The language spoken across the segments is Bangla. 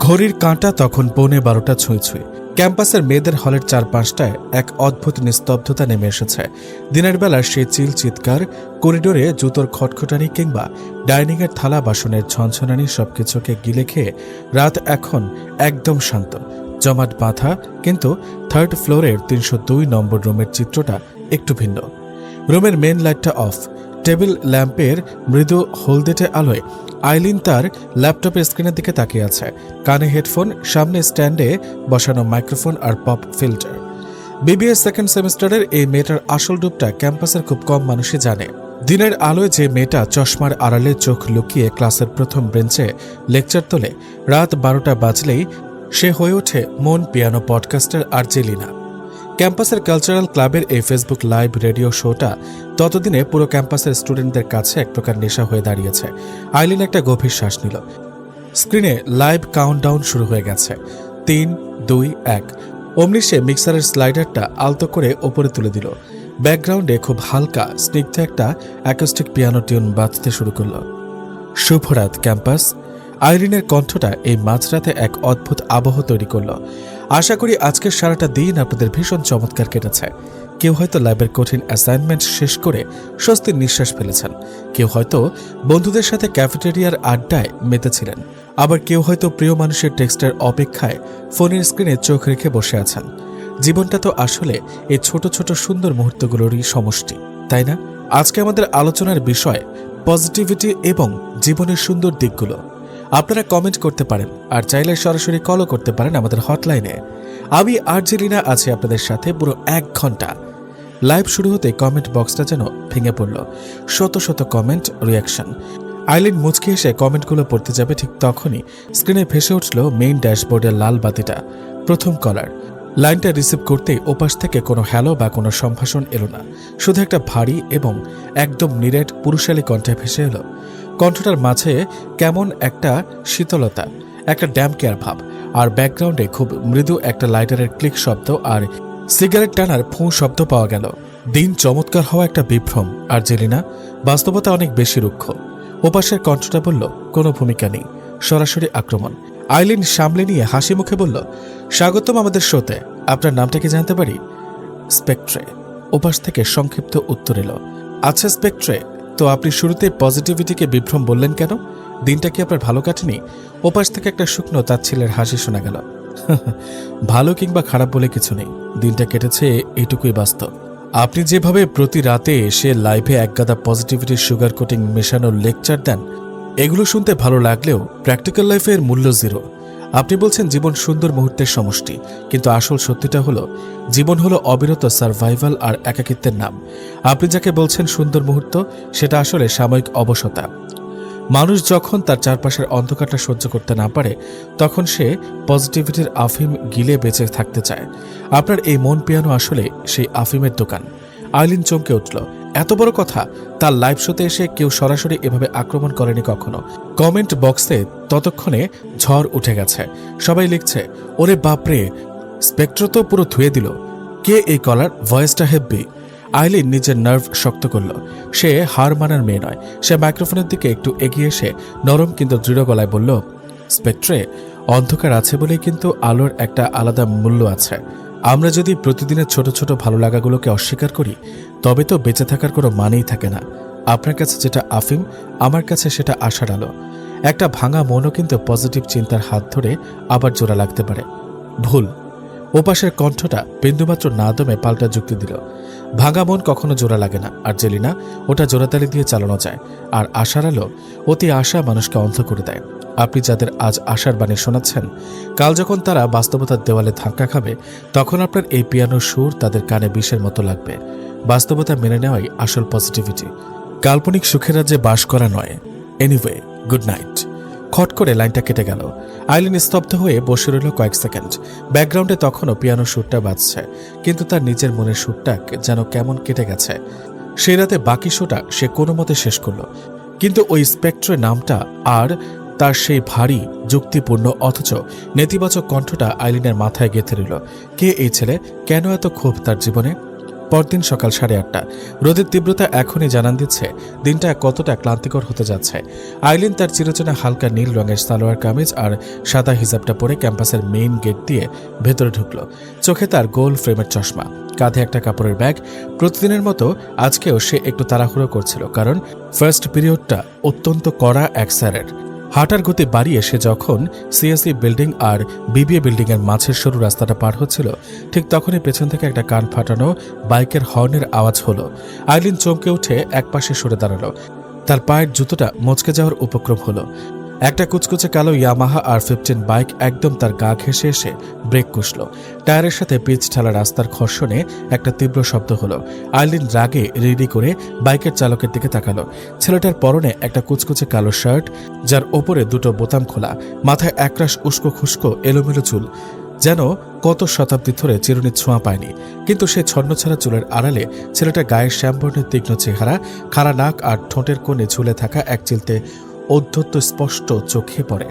ঘড়ির কাঁটা তখন 11:15 ছুঁই ছুঁই। ক্যাম্পাসের মেয়েদের হলের চারপাশটায় এক অদ্ভুত নিস্তব্ধতা নেমে এসেছে। দিনের বেলার সেই চিল চিৎকার, করিডোরে জুতোর খটখটানি কিংবা ডাইনিংয়ের থালা বাসনের ঝনঝনানি সবকিছুকে গিলে খেয়ে রাত এখন একদম শান্ত, জমাট বাঁধা। কিন্তু 3rd ফ্লোরের 302 নম্বর রুমের চিত্রটা একটু ভিন্ন। রুমের মেন লাইটটা অফ। টেবিল ল্যাম্পের মৃদু হলদেটে আলোয় আইলিন তার ল্যাপটপের স্ক্রিনের দিকে তাকিয়ে আছে। কানে হেডফোন, সামনে স্ট্যান্ডে বসানো মাইক্রোফোন আর পপ ফিল্টার। বিবিএ সেকেন্ড সেমিস্টারের এই মেয়েটার আসল রূপটা ক্যাম্পাসের খুব কম মানুষই জানে। দিনের আলোয় যে মেয়েটা চশমার আড়ালে চোখ লুকিয়ে ক্লাসের প্রথম বেঞ্চে লেকচার তোলে, রাত 12টা বাজলেই সে হয়ে ওঠে মন পিয়ানো পডকাস্টার আর্জেলিনা। ক্যাম্পাসের কালচারাল ক্লাবের এই ফেসবুক লাইভ রেডিও শোটা ততদিনে পুরো ক্যাম্পাসের স্টুডেন্টদের কাছে এক প্রকার নেশা হয়ে দাঁড়িয়েছে। আইলিন একটা গভীর শ্বাস নিল। স্ক্রিনে লাইভ কাউন্টডাউন শুরু হয়ে গেছে। 3, 2, 1। অমনি সে মিক্সারের স্লাইডারটা আলতো করে ওপরে তুলে দিল। ব্যাকগ্রাউন্ডে খুব হালকা স্নিগ্ধ একটা অ্যাকোস্টিক পিয়ানো টিউন বাজতে শুরু করল। শুভরাত ক্যাম্পাস। আইরিনের কণ্ঠটা এই মাঝরাতে এক অদ্ভুত আবহ তৈরি করল। আশা করি আজকের সারাটা দিন আপনাদের ভীষণ চমৎকার কেটেছে। কেউ হয়তো ল্যাবের কঠিন অ্যাসাইনমেন্ট শেষ করে স্বস্তির নিঃশ্বাস ফেলেছেন, কেউ হয়তো বন্ধুদের সাথে ক্যাফেটেরিয়ার আড্ডায় মেতেছিলেন, আবার কেউ হয়তো প্রিয় মানুষের টেক্সটের অপেক্ষায় ফোনের স্ক্রিনে চোখ রেখে বসে আছেন। জীবনটা তো আসলে এই ছোট ছোট সুন্দর মুহূর্তগুলোরই সমষ্টি, তাই না? আজকে আমাদের আলোচনার বিষয় পজিটিভিটি এবং জীবনের সুন্দর দিকগুলো। আপনারা কমেন্ট করতে পারেন, আর চাইলে সরাসরি কলও করতে পারেন আমাদের হটলাইনে। আমি আর্জেলিনা আছি আপনাদের সাথে পুরো 1 ঘন্টা। লাইভ শুরু হতে কমেন্ট বক্সটা যেন ভেঙে পড়ল। শত শত কমেন্ট, রিয়াকশন। আইলিন মুচকি এসে কমেন্টগুলো পড়তে যাবে, ঠিক তখনই স্ক্রিনে ভেসে উঠল মেইন ড্যাশবোর্ডের লাল বাতিটা। প্রথম কলার। লাইনটা রিসিভ করতেই ওপাশ থেকে কোনো হ্যালো বা কোনো সম্ভাষণ এলো না, শুধু একটা ভারী এবং একদম নিরেট পুরুষালী কণ্ঠে ভেসে এলো। কণ্ঠটার মাঝে কেমন একটা শীতলতা, একটা ড্যাম কেয়ার ভাব, আর ব্যাকগ্রাউন্ডে খুব মৃদু একটা লাইটারের ক্লিক শব্দ আর সিগারেট টানার ফুঁ শব্দ পাওয়া গেল। দিন চমৎকার হওয়া একটা বিভ্রম। আর্জেলিনা, বাস্তবতা অনেক বেশি রুক্ষ। ওপাশের কণ্ঠটা বলল, কোনো ভূমিকা নেই, সরাসরি আক্রমণ। আইলিন সামলে নিয়ে হাসি মুখে বলল, স্বাগতম আমাদের শোতে। আপনার নামটা কি জানতে পারি? স্পেকট্রে। ওপাশ থেকে সংক্ষিপ্ত উত্তর এলো। আচ্ছা স্পেকট্রে, তো আপনি শুরুতে পজিটিভিটিকে বিভ্রম বললেন কেন? দিনটা কি আপনার ভালো কাটেনি? ওপাশ থেকে একটা শুকনো তাচ্ছিলের হাসি শোনা গেল। ভালো কিংবা খারাপ বলে কিছু নেই, দিনটা কেটেছে এইটুকুই বাস্তব। আপনি যেভাবে প্রতি রাতে এসে লাইভে একগাদা পজিটিভিটির সুগার কোটিং মেশানোর লেকচার দেন, এগুলো শুনতে ভালো লাগলেও প্র্যাকটিক্যাল লাইফের মূল্য জিরো। আপনি বলছেন জীবন সুন্দর মুহূর্তের সমষ্টি, কিন্তু আসল সত্যিটা হলো জীবন হলো অবিরত সার্ভাইভাল আর একাকিত্বের নাম। আপনি যাকে বলছেন সুন্দর মুহূর্ত, সেটা আসলে সাময়িক অবসতা। মানুষ যখন তার চারপাশের অন্ধকারটা সহ্য করতে না পারে, তখন সে পজিটিভিটির আফিম গিলে বেঁচে থাকতে চায়। আপনার এই মন পিয়ানো আসলে সেই আফিমের দোকান। আইলিন চমকে উঠল। এত বড় কথা! তার লাইভ শোতে এসে কেউ সরাসরি এভাবে আক্রমণ করেনি কখনো। কমেন্ট বক্সে ততক্ষণে ঝড় উঠে গেছে। সবাই লিখছে, ওরে বাপরে, স্পেকট্র তো পুরো ধুয়ে দিল। কে এই কলার? ভয়েসটা হেব্বি। আইলিন নিজের নার্ভ শক্ত করল। সে হার মানার মেয়ে নয়। সে মাইক্রোফোনের দিকে একটু এগিয়ে এসে নরম কিন্তু দৃঢ় গলায় বলল, স্পেকট্রে, অন্ধকার আছে বলেই কিন্তু আলোর একটা আলাদা মূল্য আছে। আমরা যদি প্রতিদিনের ছোট ছোট ভালো লাগাগুলোকে অস্বীকার করি, তবে তো বেঁচে থাকার কোনো মানেই থাকে না। আপনার কাছে যেটা আফিম, আমার কাছে সেটা আশার আলো। একটা ভাঙা মনও কিন্তু পজিটিভ চিন্তার হাত ধরে আবার জোড়া লাগতে পারে। ভুল। ওপাশের কণ্ঠটা বিন্দুমাত্র না দমে পাল্টা যুক্তি দিল, ভাঙা মন কখনো জোড়া লাগে না আর্জেলিনা, ওটা জোড়াতালি দিয়ে চালানো যায়। আর আশার আলো, অতি আশা মানুষকে অন্ধ করে দেয়। আপনি যাদের আজ আশার বাণী শোনাচ্ছেন, কাল যখন তারা বাস্তবতার দেওয়ালে ধাক্কা খাবে, তখন আপনার এই পিয়ানোর সুর তাদের কানে বিষের মতো লাগবে। বাস্তবতা মেনে নেওয়াই আসল পজিটিভিটি, কাল্পনিক সুখের রাজ্যে বাস করা নয়। Anyway, good night. খট করে লাইনটা কেটে গেল। আইলিন স্তব্ধ হয়ে বসে রইল কয়েক সেকেন্ড। ব্যাকগ্রাউন্ডে তখনও পিয়ানোর সুরটা বাজছে, কিন্তু তার নিজের মনের সুরটা যেন কেমন কেটে গেছে। সেই রাতে বাকি শোটা সে কোনো মতে শেষ করল, কিন্তু ওই স্পেকট্রের নামটা আর তার সেই ভারী যুক্তিপূর্ণ অথচ নেতিবাচক কণ্ঠটা আইলিনের মাথায় গেঁথে রইল। কে এই ছেলে? কেন এত ক্ষোভ তার জীবনে? পরদিন সকাল 8:30। রোদের তীব্রতা এখনই জানান দিচ্ছে দিনটা কতটা ক্লান্তিকর হতে যাচ্ছে। আইলিন তার চিরচেনা হালকা নীল রঙের সালোয়ার কামিজ আর সাদা হিজাবটা পরে ক্যাম্পাসের মেইন গেট দিয়ে ভেতরে ঢুকল। চোখে তার গোল ফ্রেমের চশমা, কাঁধে একটা কাপড়ের ব্যাগ। প্রতিদিনের মতো আজকেও সে একটু তাড়াহুড়ো করছিল, কারণ ফার্স্ট পিরিয়ডটা অত্যন্ত কড়া এক স্যারের। হাঁটার গতি বাড়িয়ে সে যখন সিএসই বিল্ডিং আর বিবিএ বিল্ডিং এর মাঝের সরু রাস্তাটা পার হচ্ছিল, ঠিক তখনই পেছন থেকে একটা কান ফাটানো বাইকের হর্নের আওয়াজ হলো। আইলিন চমকে উঠে একপাশে সরে দাঁড়ালো। তার পায়ের জুতোটা মচকে যাওয়ার উপক্রম হলো। একটা কুচকুচে কালো ইয়ামাহা আর-15 বাইক একদম তার গা ঘেঁষে এসে ব্রেক কষল। টায়ারের সাথে পিচ ঢালা রাস্তার ঘর্ষণে একটা তীব্র শব্দ হলো। আইলিন রাগে রেডি করে বাইকের চালকের দিকে তাকালো। ছেলেটার পরনে একটা কুচকুচে কালো শার্ট, যার ওপরে দুটো বোতাম খোলা, মাথায় একরাশ উস্কো খুস্কো এলোমেলো চুল, যেন কত শতাব্দী ধরে চিরুনির ছোঁয়া পায়নি। কিন্তু সে ছন্নছাড়া চুলের আড়ালে ছেলেটা গায়ের শ্যামবর্ণের তীক্ষ্ণ চেহারা, খাড়া নাক আর ঠোঁটের কোণে ঝুলে থাকা এক চিলতে অধ্যত্ত স্পষ্ট চোখে পড়ে।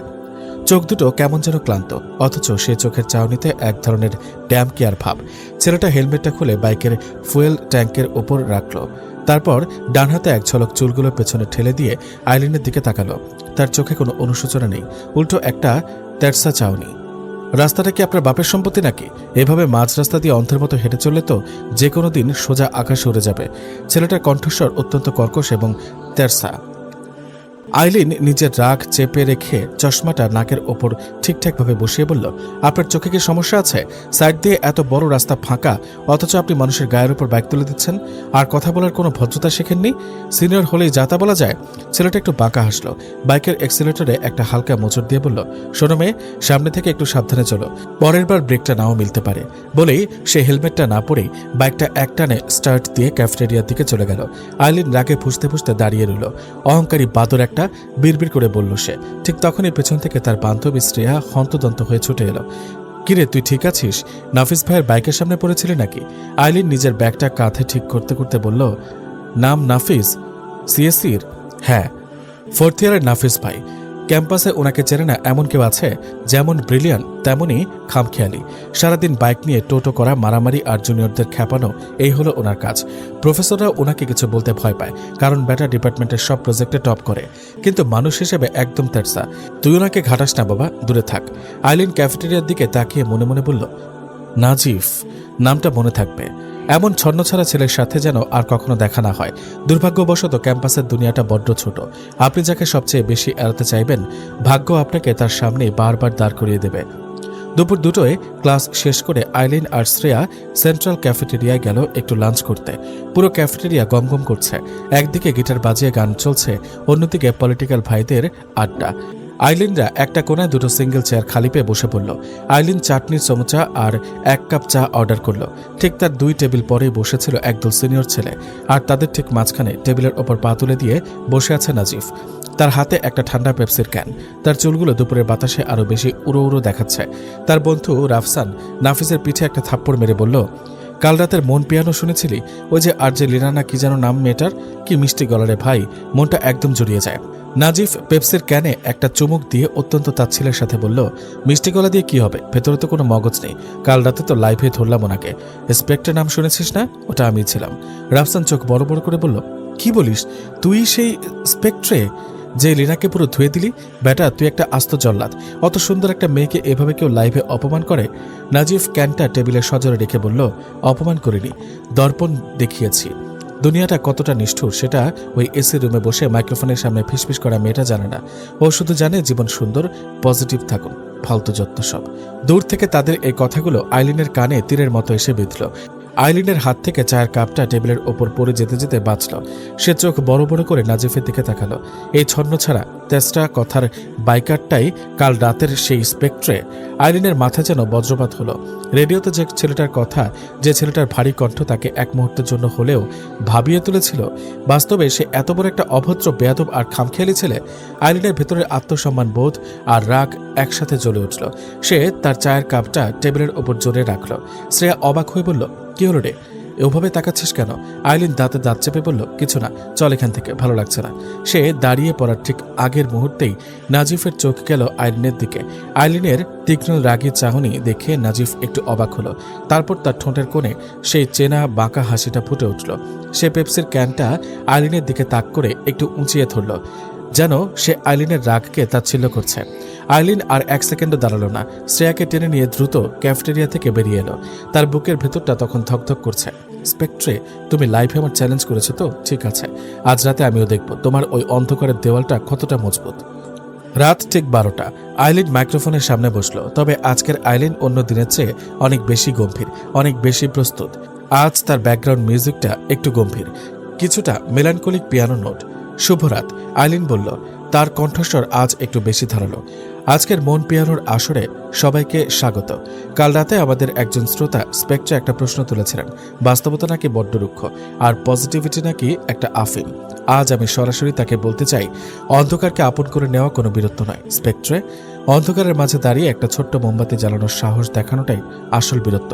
চোখ দুটো কেমন যেন ক্লান্ত, অথচ সে চোখের চাউনিতে এক ধরনের ড্যাম কেয়ার ভাব। ছেলেটা হেলমেটটা খুলে বাইকের ফুয়েল ট্যাঙ্কের ওপর রাখল। তারপর ডান হাতে এক ঝলক চুলগুলো পেছনে ঠেলে দিয়ে আইলিনের দিকে তাকালো। তার চোখে কোনো অনুশোচনা নেই, উল্টো একটা তেরসা চাউনি। রাস্তাটা কি আপনার বাপের সম্পত্তি নাকি? এভাবে মাঝ রাস্তা দিয়ে অন্ধের মতো হেঁটে চললে তো যে কোনো দিন সোজা আকাশে উড়ে যাবে। ছেলেটার কণ্ঠস্বর অত্যন্ত কর্কশ এবং তেরসা। আইলিন নিজের রাগ চেপে রেখে চশমাটা নাকের ওপর ঠিকঠাকভাবে বসিয়ে বলল, আপনার চোখে কি সমস্যা আছে? সাইড দিয়ে এত বড় রাস্তা ফাঁকা, অথচ আপনি মানুষের গায়ের উপর বাইক তুলে দিচ্ছেন, আর কথা বলার কোনো ভদ্রতা শেখেননি? সিনিয়র হলেই যাতা বলা যায়? ছেলেটা একটু বাঁকা হাসলো। বাইকের এক্সিলেটরে একটা হালকা মোচড় দিয়ে বলল, শোনো মেয়ে, সামনে থেকে একটু সাবধানে চলো, পরের বার ব্রেকটা নাও মিলতে পারে। বলেই সে হেলমেটটা না পরেই বাইকটা একটানে স্টার্ট দিয়ে ক্যাফেটেরিয়ার দিকে চলে গেল। আইলিন রাগে ফুঁসতে ফুঁসতে দাঁড়িয়ে রইল। অহংকারী বাদর একটা, বিড়বিড় করে বলল সে। ঠিক তখনই পেছন থেকে তার বান্ধবী শ্রেয়া হন্তদন্ত হয়ে ছুটে এলো। কিরে, তুই ঠিক আছিস? নাফিস ভাইয়ের বাইকের সামনে পড়েছিলি নাকি? আইলিন নিজের ব্যাগটা কাঁধে ঠিক করতে করতে বলল, নাম নাফিস? সিএসির? হ্যাঁ, 4th ইয়ারের নাফিস ভাই। ক্যাম্পাসে ওনাকে চেনে না এমন কেউ আছে? যেমন ব্রিলিয়ান তেমনই খামখেয়ালি। সারাদিন বাইক নিয়ে টোটো করা, মারামারি আর জুনিয়রদের খ্যাপানো, এই হলো ওনার কাজ। প্রফেসররা ওনাকে কিছু বলতে ভয় পায়, কারণ ব্যাটা ডিপার্টমেন্টের সব প্রজেক্টে টপ করে। কিন্তু মানুষ হিসেবে একদম তেরসা। তুই ওনাকে ঘাটাস না বাবা, দূরে থাক। আইলিন ক্যাফেটেরিয়ার দিকে তাকিয়ে মনে মনে বলল, নাজিফ নামটা মনে থাকবে। এমন ছন্নছাড়া ছেলের সাথে যেন আর কখনো দেখা না হয়। দুর্ভাগ্যবশত ক্যাম্পাসের দুনিয়াটা বড্ড ছোট। আপনি যাকে সবচেয়ে বেশি এড়াতে চাইবেন, ভাগ্য আপনাকে তার সামনে বারবার দাঁড় করিয়ে দেবে। দুপুর 2টোয় ক্লাস শেষ করে আইলিন আর শ্রেয়া সেন্ট্রাল ক্যাফেটেরিয়ায় গেল একটু লাঞ্চ করতে। পুরো ক্যাফেটেরিয়া গমগম করছে। একদিকে গিটার বাজিয়ে গান চলছে, অন্যদিকে পলিটিক্যাল ভাইদের আড্ডা। আইলিনরা একটা কোনায় দুটো সিঙ্গেল চেয়ার খালি পেয়ে বসে পড়ল। আইলিন চাটনির চমচা আর 1 কাপ চা অর্ডার করল। ঠিক তার 2 টেবিল পরেই বসেছিল একদল সিনিয়র ছেলে, আর তাদের ঠিক মাঝখানে টেবিলের ওপর পা তুলে দিয়ে বসে আছে নাজিফ। তার হাতে একটা ঠান্ডা পেপসির ক্যান। তার চুলগুলো দুপুরের বাতাসে আরো বেশি উড়ো উড়ো দেখাচ্ছে। তার বন্ধু রাফসান নাফিসের পিঠে একটা থাপ্পড় মেরে বলল, কাল রাতের মন পিয়ানো শুনেছিলি? ওই যে আর যে লিনানা কি যেন নাম মেয়েটার, কি মিষ্টি গলারে ভাই, মনটা একদম জড়িয়ে যায়। নাজিফ পেপসির ক্যানে একটা চুমুক দিয়ে অত্যন্ত তাচ্ছিলের সাথে বলল, মিষ্টি গলা দিয়ে কি হবে? ভেতরে তো কোনো মগজ নেই। কাল রাতে তো লাইভে ধরলাম ওনাকে। স্পেক্ট্রের নাম শুনেছিস না? ওটা আমি ছিলাম। রাফসান চোখ বড় বড় করে বলল, কি বলিস? তুই সেই স্পেক্ট্রে যে লিনাকে পুরো ধুয়ে দিলি? বেটা, তুই একটা আস্ত জল্লাদ। অত সুন্দর একটা মেয়েকে এভাবে কেউ লাইভে অপমান করে? নাজিফ ক্যানটা টেবিলের সজরে রেখে বলল, অপমান করিনি, দর্পণ দেখিয়েছি। দুনিয়াটা কতটা নিষ্ঠুর সেটা ওই এসি রুমে বসে মাইক্রোফোনের সামনে ফিসফিস করা মেয়েটা জানে না। ও শুধু জানে জীবন সুন্দর, পজিটিভ থাকুন, ফালতু যত্ন সব। দূর থেকে তাদের এই কথাগুলো আইলিনের কানে তীরের মতো এসে বিঁধল। আইলিনের হাত থেকে চায়ের কাপটা টেবিলের ওপর পড়ে যেতে যেতে বাঁচল। সে চোখ বড় বড় করে নাজিফের দিকে তাকালো। এই ছন্ন ছাড়া তেসরা কথার বাইকারটাই কাল রাতের সেই স্পেক্ট্রে। আইলিনের মাথা যেন বজ্রপাত হলো। রেডিওতে যে ছেলেটার কথা, যে ছেলেটার ভারী কণ্ঠ তাকে এক মুহূর্তের জন্য হলেও ভাবিয়ে তুলেছিল, বাস্তবে সে এত বড় একটা অভদ্র, বেয়াদব আর খামখেয়ালি ছেলে। আইলিনের ভেতরের আত্মসম্মান বোধ আর রাগ একসাথে জ্বলে উঠল। সে তার চায়ের কাপটা টেবিলের ওপর জোরে রাখল। শ্রেয়া অবাক হয়ে বলল, কি হলো রে? ওভাবে তাকাচ্ছিস কেন? আইলিন দাঁতে দাঁত চেপে বলল, কিছু না, চল এখান থেকে, ভালো লাগছে না। সে দাঁড়িয়ে পড়ার ঠিক আগের মুহূর্তেই নাজিফের চোখ গেল আইলিনের দিকে। আইলিনের তীক্ষ্ণ রাগী চাহনি দেখে নাজিফ একটু অবাক হলো। তারপর তার ঠোঁটের কোণে সেই চেনা বাঁকা হাসিটা ফুটে উঠল। সে পেপসির ক্যানটা আইলিনের দিকে তাক করে একটু উঁচিয়ে ধরল, যেন সে আইলিনের রাগকে তাচ্ছিল্য করছে। আইলিন আর এক সেকেন্ডও দাঁড়ালো না, শ্রেয়াকে টেনে নিয়ে দ্রুত ক্যাফেটেরিয়া থেকে বেরিয়ে এলো। তার বুকের ভেতরটা তখন ধকধক করছে। স্পেকট্রে, তুমি লাইফে আমার চ্যালেঞ্জ করেছো তো? ঠিক আছে, আজ রাতে আমিও দেখব তোমার ওই অন্ধকারের দেওয়ালটা কতটা মজবুত। রাত ঠিক 12টা। আইলিন মাইক্রোফোনের সামনে বসলো। তবে আজকের আইলিন অন্য দিনের চেয়ে অনেক বেশি গম্ভীর, অনেক বেশি প্রস্তুত। আজ তার ব্যাকগ্রাউন্ড মিউজিকটা একটু গম্ভীর, কিছুটা মেলানকলিক পিয়ানো নোট। শুভরাত, আইলিন বলল। তার কণ্ঠস্বর আজ একটু বেশি ধারালো। আজকের মন পিয়ানোর আসরে সবাইকে স্বাগত। কাল রাতে আমাদের একজন শ্রোতা স্পেকট্রে একটা প্রশ্ন তুলেছিলেন, বাস্তবতা নাকি বড্ড রুক্ষ আর পজিটিভিটি নাকি একটা আফিম। আজ আমি সরাসরি তাকে বলতে চাই, অন্ধকারকে আপন করে নেওয়া কোনো বীরত্ব নয় স্পেকট্রে। অন্ধকারের মাঝে দাঁড়িয়ে একটা ছোট্ট মোমবাতি জ্বালানোর সাহস দেখানোটাই আসল বীরত্ব।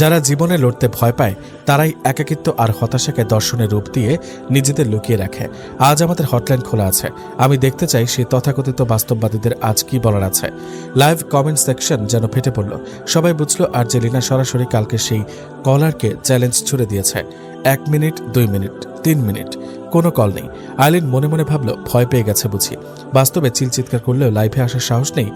যারা জীবনে লড়তে ভয় পায় তারাই একাকিত্ব আর হতাশাকে দর্শনের রূপ দিয়ে নিজেদের লুকিয়ে রাখে। আজ আমাদের হটলাইন খোলা আছে। আমি দেখতে চাই সেই তথাকথিত বাস্তববাদীদের আজ কি বলার আছে। লাইভ কমেন্ট সেকশন যেন ফেটে পড়ল। সবাই বুঝল আর্জেলিনা সরাসরি কালকে সেই কলারকে চ্যালেঞ্জ ছুড়ে দিয়েছে। 1 মিনিট, 2 মিনিট, 3 মিনিট, কোনো কল নেই। আইলিন মনে মনে ভাবল, ভয় পেয়ে গেছে বুঝি। বাস্তবে চিৎকার করলেও লাইভে আসার সাহস নেই।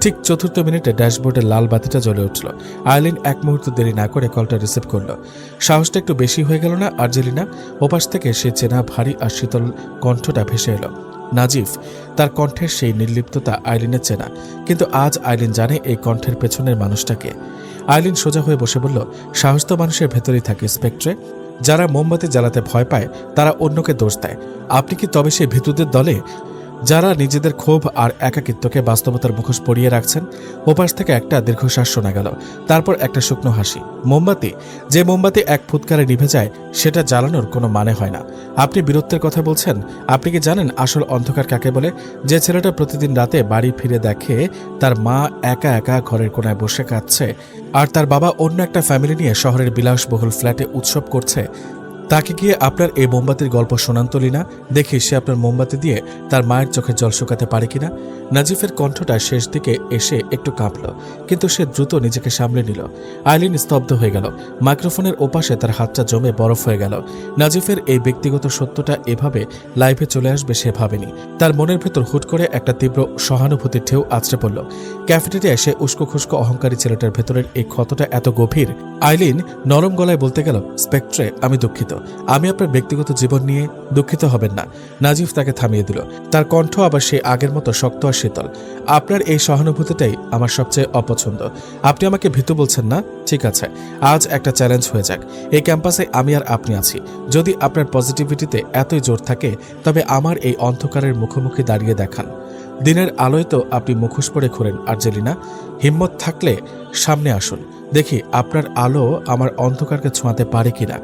ঠিক 4র্থ মিনিটে ড্যাশবোর্ডের লাল বাতিটা জ্বলে উঠল। আইলিন এক মুহূর্ত দেরি না করে কলটা রিসিভ করল। সাহসটা একটু বেশি হয়ে গেল না আর্জেলিনা? ওপাশ থেকে সে চেনা ভারী আর শীতল কণ্ঠটা ভেসে এলো। নাজিফ। তার কণ্ঠের সেই নির্লিপ্ততা আইলিনের চেনা, কিন্তু আজ আইলিন জানে এই কণ্ঠের পেছনের মানুষটাকে। আইলিন সোজা হয়ে বসে বলল, সাহস তো মানুষের ভেতরেই থাকে স্পেকট্রে। যারা মোমবাতি জ্বালাতে ভয় পায় তারা অন্যকে দোষ দেয়। আপনি কি তবে সেই ভীতুদের দলে, যারা নিজেদের ক্ষোভ আর একাকিত্বকে বাস্তবতার মুখোশ পরিয়ে রাখছেন? ওপাশ থেকে একটা দীর্ঘশ্বাস শোনা গেল, তারপর একটা শুকনো হাসি। মোমবাতি, যে মোমবাতি এক ফুৎকারে নিভে যায় সেটা জ্বালানোর কোনো মানে হয় না। আপনি বীরত্বের কথা বলছেন? আপনি কি জানেন আসল অন্ধকার কাকে বলে? যে ছেলেটা প্রতিদিন রাতে বাড়ি ফিরে দেখে তার মা একা একা ঘরের কোনায় বসে কাঁদছে, আর তার বাবা অন্য একটা ফ্যামিলি নিয়ে শহরের বিলাসবহুল ফ্ল্যাটে উৎসব করছে। তাকে গিয়ে আপনার এই মোমবাতির গল্প শোনান তো লীনা, দেখি সে আপনার মোমবাতি দিয়ে তার মায়ের চোখে জল শুকাতে পারে কিনা। নাজিফের কণ্ঠটা শেষ দিকে এসে একটু কাঁপল, কিন্তু সে দ্রুত নিজেকে সামলে নিল। আইলিন স্তব্ধ হয়ে গেল। মাইক্রোফোনের ওপাশে তার হাতটা জমে বরফ হয়ে গেল। নাজিফের এই ব্যক্তিগত সত্যটা এভাবে লাইভে চলে আসবে সে ভাবেনি। তার মনের ভেতর হুট করে একটা তীব্র সহানুভূতির ঢেউ আছড়ে পড়ল। ক্যাফেটেরিয়ায় সে উস্কো খুস্কো অহংকারী ছেলেটার ভেতরের এই ক্ষতটা এত গভীর। আইলিন নরম গলায় বলতে গেল, স্পেকট্রে, আমি দুঃখিত। আমি আপনার ব্যক্তিগত জীবন নিয়ে দুঃখিত হবেন না। নাজিফ তাকে থামিয়ে দিল। তার কণ্ঠ আবার সেই আগের মতো শক্ত আর শীতল। আপনার এই সহানুভূতিটাই আমার সবচেয়ে অপছন্দ। আপনি আমাকে ভীতু বলছেন না? ঠিক আছে, আজ একটা চ্যালেঞ্জ হয়ে যাক। এই ক্যাম্পাসে আমি আর আপনি আছি। যদি আপনার পজিটিভিটিতে এতই জোর থাকে তবে আমার এই অন্ধকারের মুখোমুখি দাঁড়িয়ে দেখান। দিনের আলোয় তো আপনি মুখোশ পরে ঘোরেন আর্জেলিনা। হিম্মত থাকলে সামনে আসুন, দেখি আপনার আলো আমার অন্ধকারকে ছোঁয়াতে পারে কিনা।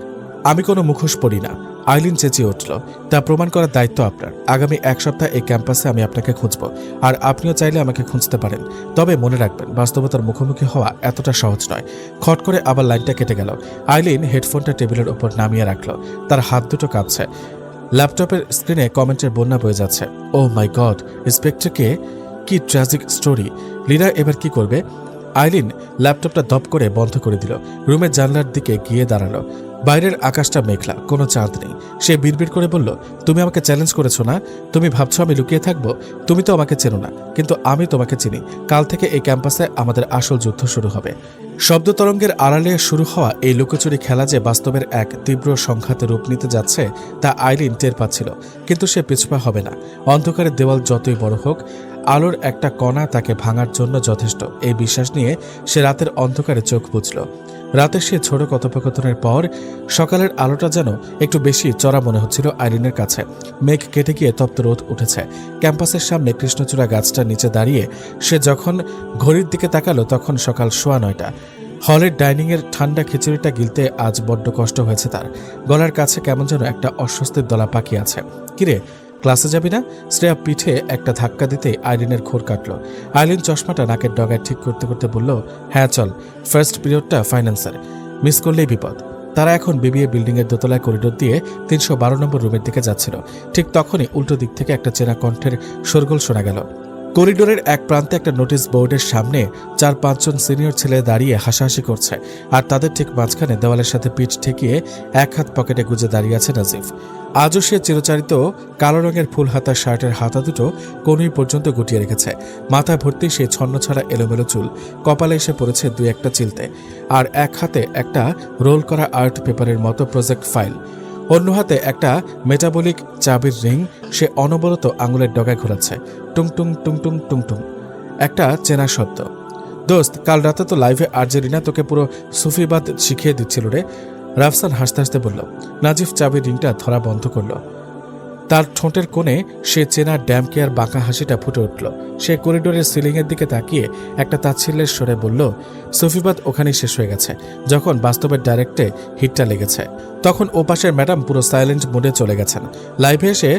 আমি কোনো মুখোশ পরি না। আইলিন চেঁচিয়ে উঠল, তা প্রমাণ করার দায়িত্ব আপনার। আগামী 1 সপ্তাহ এই ক্যাম্পাসে আমি আপনাকে খুঁজব, আর আপনিও চাইলে আমাকে খুঁজতে পারেন। তবে মনে রাখবেন, বাস্তবতার মুখোমুখি হওয়া এতটা সহজ নয়। খট করে আবার লাইনটা কেটে গেল। আইলিন হেডফোনটা টেবিলের ওপর নামিয়ে রাখল। তার হাত দুটো কাঁপছে। ল্যাপটপের স্ক্রিনে কমেন্টের বন্যা বয়ে যাচ্ছে। ও মাই গড, ইন্সপেক্টরকে কি ট্র্যাজিক স্টোরি। লীনা এবার কি করবে? আইলিন ল্যাপটপটা দপ করে বন্ধ করে দিল। রুমের জানলার দিকে গিয়ে দাঁড়ালো। বাইরের আকাশটা মেঘলা, কোনো চাঁদ নেই। সে বিড়বিড় করে বলল, তুমি আমাকে চ্যালেঞ্জ করেছো না? তুমি ভাবছো আমি লুকিয়ে থাকবো? তুমি তো আমাকে চেনো না, কিন্তু আমি তোমাকে চিনি। কাল থেকে এই ক্যাম্পাসে আমাদের আসল যুদ্ধ শুরু হবে। শব্দ তরঙ্গের আড়ালে শুরু হওয়া এই লুকোচুরি খেলা যে বাস্তবের এক তীব্র সংঘাতে রূপ নিতে যাচ্ছে তা আইলিন টের পাচ্ছিল, কিন্তু সে পিছপা হবে না। অন্ধকারের দেওয়াল যতই বড় হোক, আলোর একটা কণা তাকে ভাঙার জন্য যথেষ্ট। এই বিশ্বাস নিয়ে সে রাতের অন্ধকারে চোখ বুঝল। রাতে সে ছোট কথোপকথনের পর সকালের আলোটা যেন একটু বেশি চড়া মনে হচ্ছিল আইলিনের কাছে। মেঘ কেটে গিয়ে তপ্ত রোদ উঠেছে। ক্যাম্পাসের সামনে কৃষ্ণচূড়া গাছটার নিচে দাঁড়িয়ে সে যখন ঘড়ির দিকে তাকালো তখন সকাল 9:15। হলের ডাইনিংয়ের ঠান্ডা খিচুড়িটা গিলতে আজ বড্ড কষ্ট হয়েছে তার। গলার কাছে কেমন যেন একটা অস্বস্তির দলা পাকি আছে। কিরে, ক্লাসে যাবি না? শ্রেয়া পিঠে একটা ধাক্কা দিতে আইলিনের ঘোর কাটল। আইলিন চশমাটা নাকের ডগায় ঠিক করতে করতে বলল, হ্যাঁ চল, ফার্স্ট পিরিয়ডটা ফাইন্যান্সের, মিস করলেই বিপদ। তারা এখন বিবিএ বিল্ডিংয়ের দোতলায় করিডোর দিয়ে 312 নম্বর রুমের দিকে যাচ্ছিল। ঠিক তখনই উল্টো দিক থেকে একটা চেনা কণ্ঠের শোরগোল শোনা গেল। করিডোরের এক প্রান্তে একটা নোটিশ বোর্ডের সামনে 4-5 জন সিনিয়র ছেলে দাঁড়িয়ে হাসাহাসি করছে, আর তাদের ঠিক মাঝখানে দেওয়ালের সাথে পিঠ ঠেকিয়ে এক হাত পকেটে গুজে দাঁড়িয়ে আছে নাজিফ। আজও সে চিরচারিত কালো রঙের ফুল হাতা শার্টের হাতা দুটো কোনই পর্যন্ত গুটিয়ে রেখেছে। মাথা ভর্তি সেই ছন্নছাড়া এলোমেলো চুল, কপালে এসে পড়েছে 2-1টা চিলতে, আর এক হাতে একটা রোল করা আর্ট পেপারের মতো প্রজেক্ট ফাইল, অন্য হাতে একটা মেটাবলিক চাবির রিং। সে অনবরত আঙুলের ডগায় ঘোরাচ্ছে। টুংটুং টুংটুং টুংটুং, একটা চেনা শব্দ। দোস্ত, কাল রাতে তো লাইভে আর্জেন্টিনা তোকে পুরো সুফিবাদ শিখিয়ে দিচ্ছিল রে। রাফসান হাসতে হাসতে বলল। নাজিফ চাবির রিংটা ধরা বন্ধ করল। তার ঠোঁটের কোণে সে চেনা ড্যামকেয়ার বাঁকা হাসিটা ফুটে উঠল। সে করিডোরের সিলিংয়ের দিকে তাকিয়ে একটা তাচ্ছিল্যের স্বরে বলল, সুফিবাদ ওখানেই শেষ হয়ে গেছে। যখন বাস্তবের ডাইরেক্টে হিটটা লেগেছে, তখন ওপাশের ম্যাডাম পুরো সাইলেন্ট মোডে চলে গেছেন। লাইভে এসে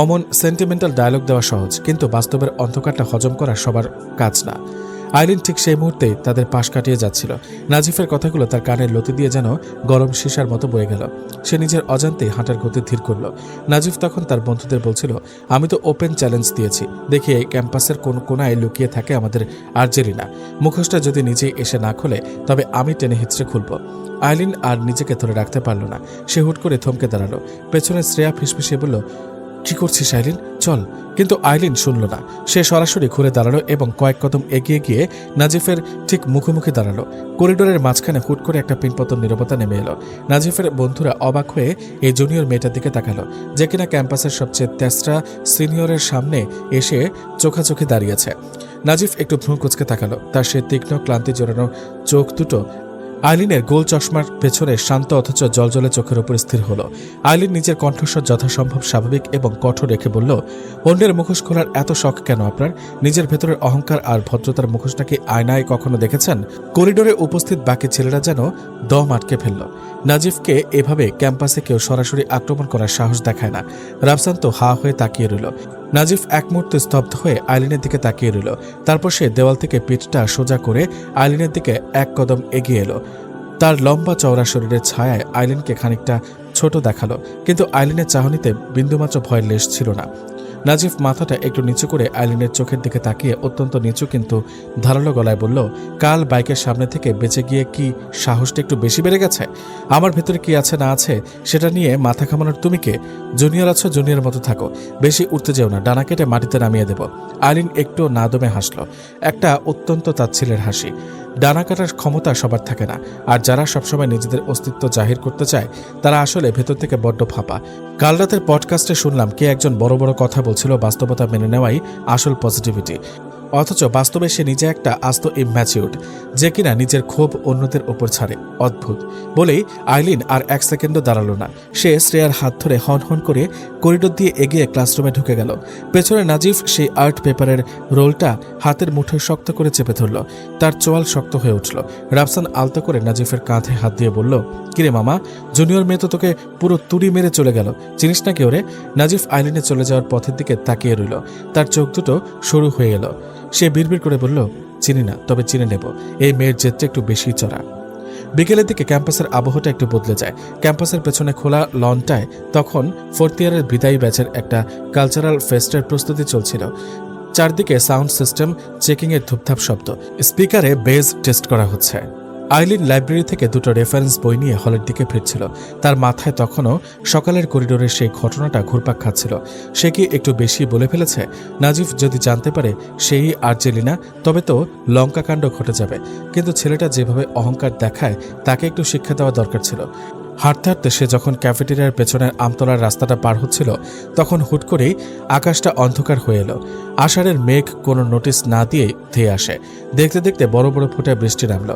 অমন সেন্টিমেন্টাল ডায়লগ দেওয়া সহজ, কিন্তু বাস্তবের অন্ধকারটা হজম করা সবার কাজ না। আইলিন ঠিক সেই মুহূর্তে তাদের পাশ কাটিয়ে যাচ্ছিল। নাজিফের কথাগুলো তার কানের লতি দিয়ে যেন গরম সীসার মতো বয়ে গেল। সে নিজের অজান্তেই হাঁটার গতি ধীর করল। নাজিফ তখন তার বন্ধুদের বলছিল, আমি তো ওপেন চ্যালেঞ্জ দিয়েছি, দেখি এই ক্যাম্পাসের কোন কোনায় লুকিয়ে থাকে আমাদের আর্জেন্টিনা। মুখোশটা যদি নিজে এসে না খোলে, তবে আমি টেনে হিচড়ে খুলব। আইলিন আর নিজেকে ধরে রাখতে পারল না। সে হুট করে থমকে দাঁড়ালো। পেছনে শ্রেয়া ফিসফিসিয়ে বলল, কি করছিস আইলিন, চল। কিন্তু আইলিন শুনল না। সে সরাসরি ঘুরে দাঁড়ালো এবং কয়েক কদম এগিয়ে গিয়ে নাজিফের ঠিক মুখোমুখি দাঁড়ালো। করিডোরের মাঝখানে হুট করে একটা পিনপতন নীরবতা নেমে এলো। নাজিফের বন্ধুরা অবাক হয়ে এই জুনিয়র মেয়েটার দিকে তাকালো, যে কিনা ক্যাম্পাসের সবচেয়ে তেসরা সিনিয়রের সামনে এসে চোখাচোখি দাঁড়িয়েছে। নাজিফ একটু ভ্রু কুঁচকে তাকালো। তার সে তীক্ষ্ণ ক্লান্তি জড়ানো চোখ দুটো আইলিনের গোল চশমার পেছনে শান্ত অথচ জলজলে চোখের উপর স্থির হলো। আইলিন নিজের কণ্ঠস্বর যথাসম্ভব স্বাভাবিক এবং কঠোর রেখে বলল, অন্যের মুখোশ খোলার এত শখ কেন আপনার? নিজের ভেতরের অহংকার আর ভদ্রতার মুখোশটাকে আয়নায় কখনো দেখেছেন? করিডোরে উপস্থিত বাকি ছেলেরা যেন দম আটকে ফেলল। নাজিফকে এভাবে ক্যাম্পাসে কেউ সরাসরি আক্রমণ করার সাহস দেখায় না। রাফসান তো হা হয়ে তাকিয়ে রইল। নাজিফ এক মুহূর্তে স্তব্ধ হয়ে আইলিনের দিকে তাকিয়ে রইল। তারপর সে দেওয়াল থেকে পিঠটা সোজা করে আইলিনের দিকে এক কদম এগিয়ে এলো। তার লম্বা চওড়া শরীরের ছায়ায় আইলিনকে খানিকটা ছোট দেখালো, কিন্তু আইলিনের চাহনিতে বিন্দুমাত্র ভয়ের লেশ ছিল না। নাজিফ মাথাটা একটু নিচু করে আইলিনের চোখের দিকে তাকিয়ে অত্যন্ত নিচু কিন্তু ধারালো গলায় বলল, কাল বাইকের সামনে থেকে বেঁচে গিয়ে কি সাহসটা একটু বেশি বেড়ে গেছে? আমার ভেতরে কি আছে না আছে সেটা নিয়ে মাথা ঘামানোর তুমি কে? জুনিয়র আছো, জুনিয়র মতো থাকো, বেশি উঠতে যেও না, ডানা কেটে মাটিতে নামিয়ে দেব। আইলিন একটু না দমে হাসল, একটা অত্যন্ত তাচ্ছিলের হাসি। ডানা কাটার ক্ষমতা সবার থাকে না, আর যারা সবসময় নিজেদের অস্তিত্ব জাহির করতে চায় তারা আসলে ভেতর থেকে বড্ড ফাঁপা। কাল রাতের পডকাস্টে শুনলাম কে একজন বড় বড় কথা বলছিল, বাস্তবতা মেনে নেওয়াই আসল পজিটিভিটি। অথচ বাস্তবে সে নিজে একটা আস্ত ইম্যাচিউরড, যে কিনা নিজের ক্ষোভ অন্যদের ওপর ছাড়ে। অদ্ভুত। বলেই আইলিন আর এক সেকেন্ডও দাঁড়ালো না। সে শ্রেয়ার হাত ধরে হন হন করে করিডোর দিয়ে এগিয়ে ক্লাসরুমে ঢুকে গেল। পেছনে নাজিফ সেই আর্ট পেপারের রোলটা হাতের মুঠোয় শক্ত করে চেপে ধরল। তার চোয়াল শক্ত হয়ে উঠল। রাফসান আলতো করে নাজিফের কাঁধে হাত দিয়ে বলল, কিরে মামা, জুনিয়র মেয়ে তো তোকে পুরো তুড়ি মেরে চলে গেল, চিনিস না কেউ রে? নাজিফ আইলিনে চলে যাওয়ার পথের দিকে তাকিয়ে রইল। তার চোখ দুটো সরু হয়ে এলো। সে বিড়বিড় করে বলল, চিনি না, তবে চিনে নেব। এই মেয়ের জেদটা একটু বেশি চড়া। বিকেলের দিকে ক্যাম্পাসের আবহাওয়াটা একটু বদলে যায়। ক্যাম্পাসের পেছনে খোলা লনটায় তখন ফোর্থ ইয়ারের বিদায়ী ব্যাচের একটা কালচারাল ফেস্টের প্রস্তুতি চলছিল। চারদিকে সাউন্ড সিস্টেম চেকিংয়ের ধূপধাপ শব্দ, স্পিকারে বেজ টেস্ট করা হচ্ছে। আইলিন লাইব্রেরি থেকে দুটো রেফারেন্স বই নিয়ে হলের দিকে ফিরছিল। তার মাথায় তখনও সকালের করিডোরের সেই ঘটনাটা ঘুরপাক খাচ্ছিল। সে কি একটু বেশি বলে ফেলেছে? নাজিফ যদি জানতে পারে সেই আর্জেন্টিনা, তবে তো লঙ্কাকাণ্ড ঘটে যাবে। কিন্তু ছেলেটা যেভাবে অহংকার দেখায়, তাকে একটু শিক্ষা দেওয়া দরকার ছিল। হাঁটতে হাঁটতে সে যখন ক্যাফেটেরিয়ার পেছনের আমতলার রাস্তাটা পার হচ্ছিল, তখন হুট করেই আকাশটা অন্ধকার হয়ে এলো। আষাঢ়ের মেঘ কোনো নোটিস না দিয়ে ধেয়ে আসে। দেখতে দেখতে বড় বড় ফোঁটা বৃষ্টি নামল।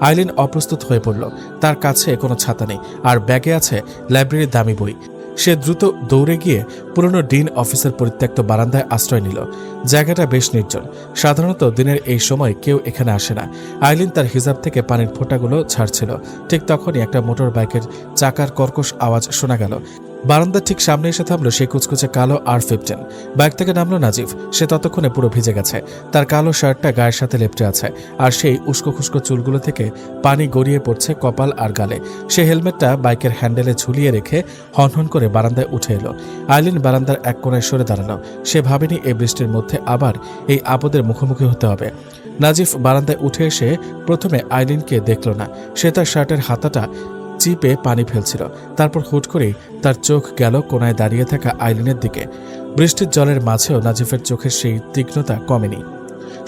আইলিন অপ্রস্তুত হয়ে পড়ল। তার কাছে কোনো ছাতা নেই, আর ব্যাগে আছে লাইব্রেরির দামি বই। সে দ্রুত দৌড়ে গিয়ে পুরনো ডিন অফিসের পরিত্যক্ত বারান্দায় আশ্রয় নিল। জায়গাটা বেশ নির্জন। সাধারণত দিনের এই সময় কেউ এখানে আসে না। আইলিন তার হিজাব থেকে পানির ফোঁটাগুলো ছাড়ছিল। ঠিক তখনই একটা মোটর বাইকের চাকার কর্কশ আওয়াজ শোনা গেল। বারান্দার ঠিক সামনে এসে থামলো সেই কুচকুচে কালো R15। বাইক থেকে নামলো নাজিফ। সে ততক্ষণে পুরো ভিজে গেছে। তার কালো শার্টটা গায়ের সাথে লেপ্টে আছে, আর সেই উস্কো খুস্কো চুলগুলো থেকে পানি গড়িয়ে পড়ছে কপাল আর গালে। সে হেলমেটটা বাইকের হ্যান্ডেলে ঝুলিয়ে রেখে হনহন করে বারান্দায় উঠে এলো। আইলিন বারান্দার এক কোণায় সরে দাঁড়ালো। সে ভাবেনি এই বৃষ্টির মধ্যে আবার এই আপদের মুখোমুখি হতে হবে। নাজিফ বারান্দায় উঠে এসে প্রথমে আইলিনকে দেখল না। সে তার শার্টের হাতাটা চিপে পানি ফেলছিল। তারপর হুট করেই তার চোখ গেল কোনায় দাঁড়িয়ে থাকা আইলিনের দিকে। বৃষ্টির জলের মাঝেও নাজিফের চোখের সেই তীক্ষ্ণতা কমেনি।